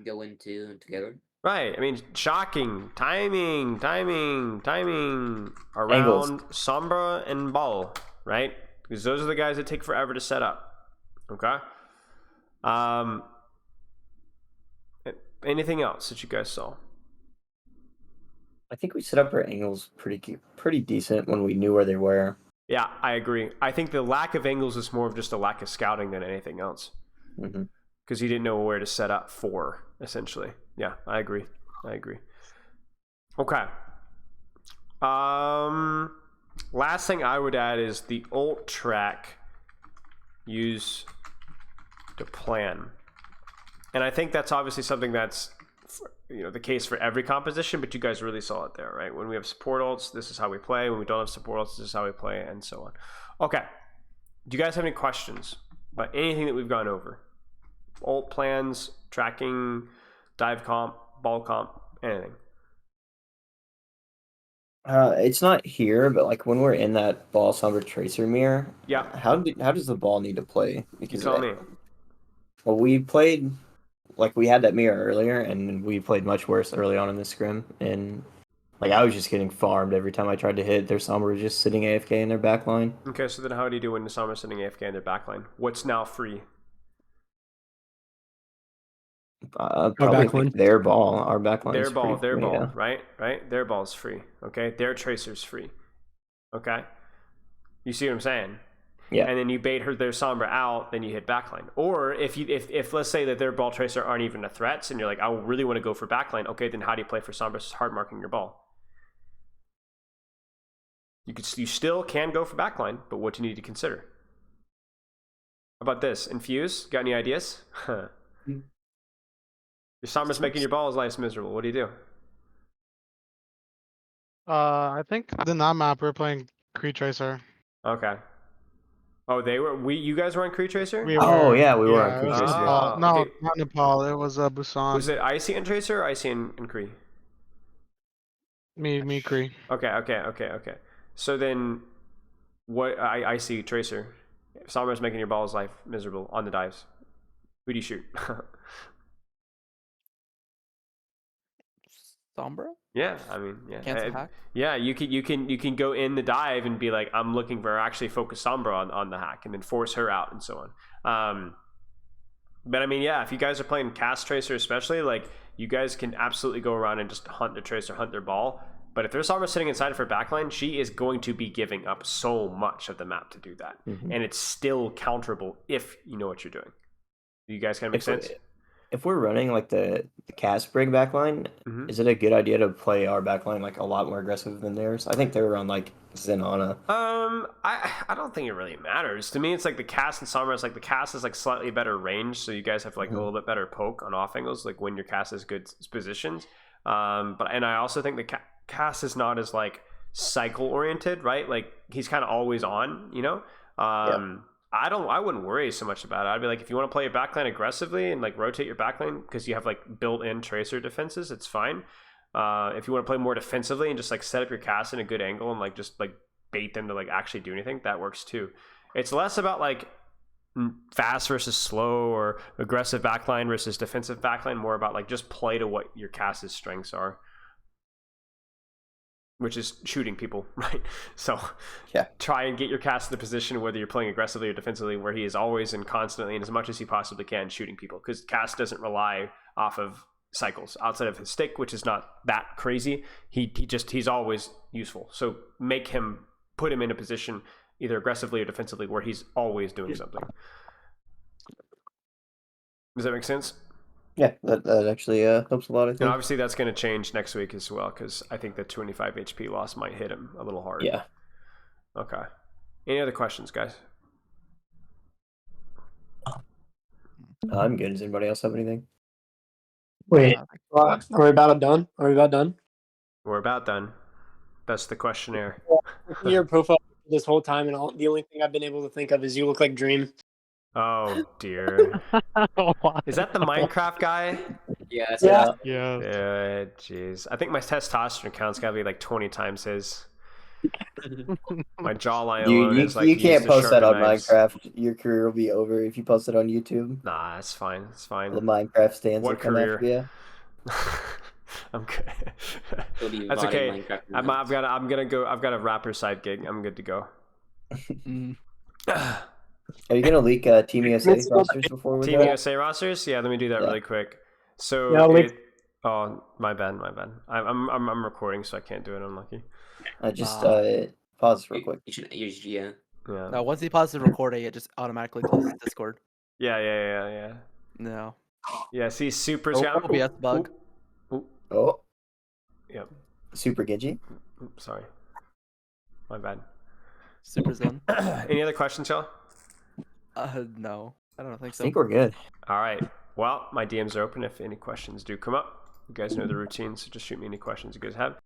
Go into together. Right. I mean, shocking. Timing around Angles. Sombra and Ball, right? Because those are the guys that take forever to set up. Okay? Anything else that you guys saw? I think we set up our angles pretty decent when we knew where they were. Yeah, I agree. I think the lack of angles is more of just a lack of scouting than anything else. Mm-hmm. Because you didn't know where to set up for, essentially. Yeah, I agree. Okay. Last thing I would add is the ult track use to plan. And I think that's obviously something that's the case for every composition, but you guys really saw it there, right? When we have support ults, this is how we play. When we don't have support ults, this is how we play, and so on. Okay. Do you guys have any questions about anything that we've gone over? Ult plans, tracking, dive comp, ball comp, anything? It's not here, but like when we're in that ball sombra tracer mirror, Yeah. How does the ball need to play? Because you tell me. Well, we played like we had that mirror earlier, and we played much worse early on in the scrim, and like I was just getting farmed every time I tried to hit. Their sombra was just sitting AFK in their backline. Okay, so then how do you do when the sombra is sitting AFK in their backline? What's now free? Probably their ball, our backline. Their ball, yeah. right? Their ball's free. Okay, their tracer's free. Okay, you see what I'm saying? Yeah. And then you bait their sombra out, then you hit backline. Or if let's say that their ball tracer aren't even a threat, and you're like, I really want to go for backline. Okay, then how do you play for sombra hard marking your ball? You still can go for backline, but what do you need to consider? How about this? Infuse? Got any ideas? Your sombra's making your ball's life miserable. What do you do? I think the non map we're playing Cree Tracer. Okay. Oh, they were. You guys were on Kree Tracer. We Oh were, yeah, we were on it Kree was Tracer. Nepal. No, okay. not Nepal. It was Busan. Was it Icy and Tracer or Icy and Kree? Me, Kree. Okay. So then, what? Icy Tracer. Sombra's making your ball's life miserable on the dives. Who do you shoot? Sombra? Yeah, I mean, yeah, Cancel hack? yeah. You can go in the dive and be like, I'm looking for actually focus Sombra on the hack, and then force her out and so on. But I mean, yeah, if you guys are playing cast Tracer, especially, like, you guys can absolutely go around and just hunt the Tracer, hunt their ball. But if there's Sombra sitting inside of her backline, she is going to be giving up so much of the map to do that, and it's still counterable if you know what you're doing. You guys kind of make sense. If we're running like the cast brig backline, is it a good idea to play our backline like a lot more aggressive than theirs? I think they were on like Zenana. I don't think it really matters. To me, it's like the cast and Sombra is like the cast is like slightly better range, so you guys have like a little bit better poke on off angles, like when your cast is good positions. But I also think the cast is not as like cycle oriented, right? Like he's kind of always on, you know. I wouldn't worry so much about it. I'd be like, if you want to play your backline aggressively and like rotate your backline because you have like built-in Tracer defenses, it's fine. If you want to play more defensively and just like set up your cast in a good angle and like just like bait them to like actually do anything, that works too. It's less about like fast versus slow or aggressive backline versus defensive backline, more about like just play to what your cast's strengths are, which is shooting people, right? So try and get your cast in the position, whether you're playing aggressively or defensively, where he is always and constantly and as much as he possibly can shooting people, because cast doesn't rely off of cycles outside of his stick, which is not that crazy. He's always useful. So put him in a position either aggressively or defensively where he's always doing something. Does that make sense? Yeah, that actually helps a lot, I think. And obviously that's going to change next week as well, because I think the 25 HP loss might hit him a little hard. Yeah. Okay. Any other questions, guys? I'm good. Does anybody else have anything? Wait, are we about done? Are we about done? We're about done. That's the questionnaire. Your profile this whole time, and the only thing I've been able to think of is you look like Dream. Oh dear. Is that the Minecraft guy? Yes. Yeah. Yeah, jeez. I think my testosterone count's gotta be like 20 times his. My jawline alone is like. You can't post that on knives. Minecraft. Your career will be over if you post it on YouTube. Nah, it's fine. It's fine. The Minecraft stands What will come career? after you. I'm good. It'll be That's rotting okay. Minecraft I've got a rapper side gig. I'm good to go. Are you gonna leak Team USA rosters before we Team go? USA rosters? Yeah, let me do that really quick. So, oh, my bad. I'm recording, so I can't do it. I'm lucky. I just pause real quick. You should use yeah. No, once he pauses the recording, it just automatically closes Discord. Yeah. No. Yeah, see, Super's Oh, got OBS bug. Oh. Yep. Super Genji. Sorry. My bad. Super's done. Any other questions, y'all? No, I don't think so. I think we're good. All right. Well, my DMs are open if any questions do come up. You guys know the routine, so just shoot me any questions you guys have.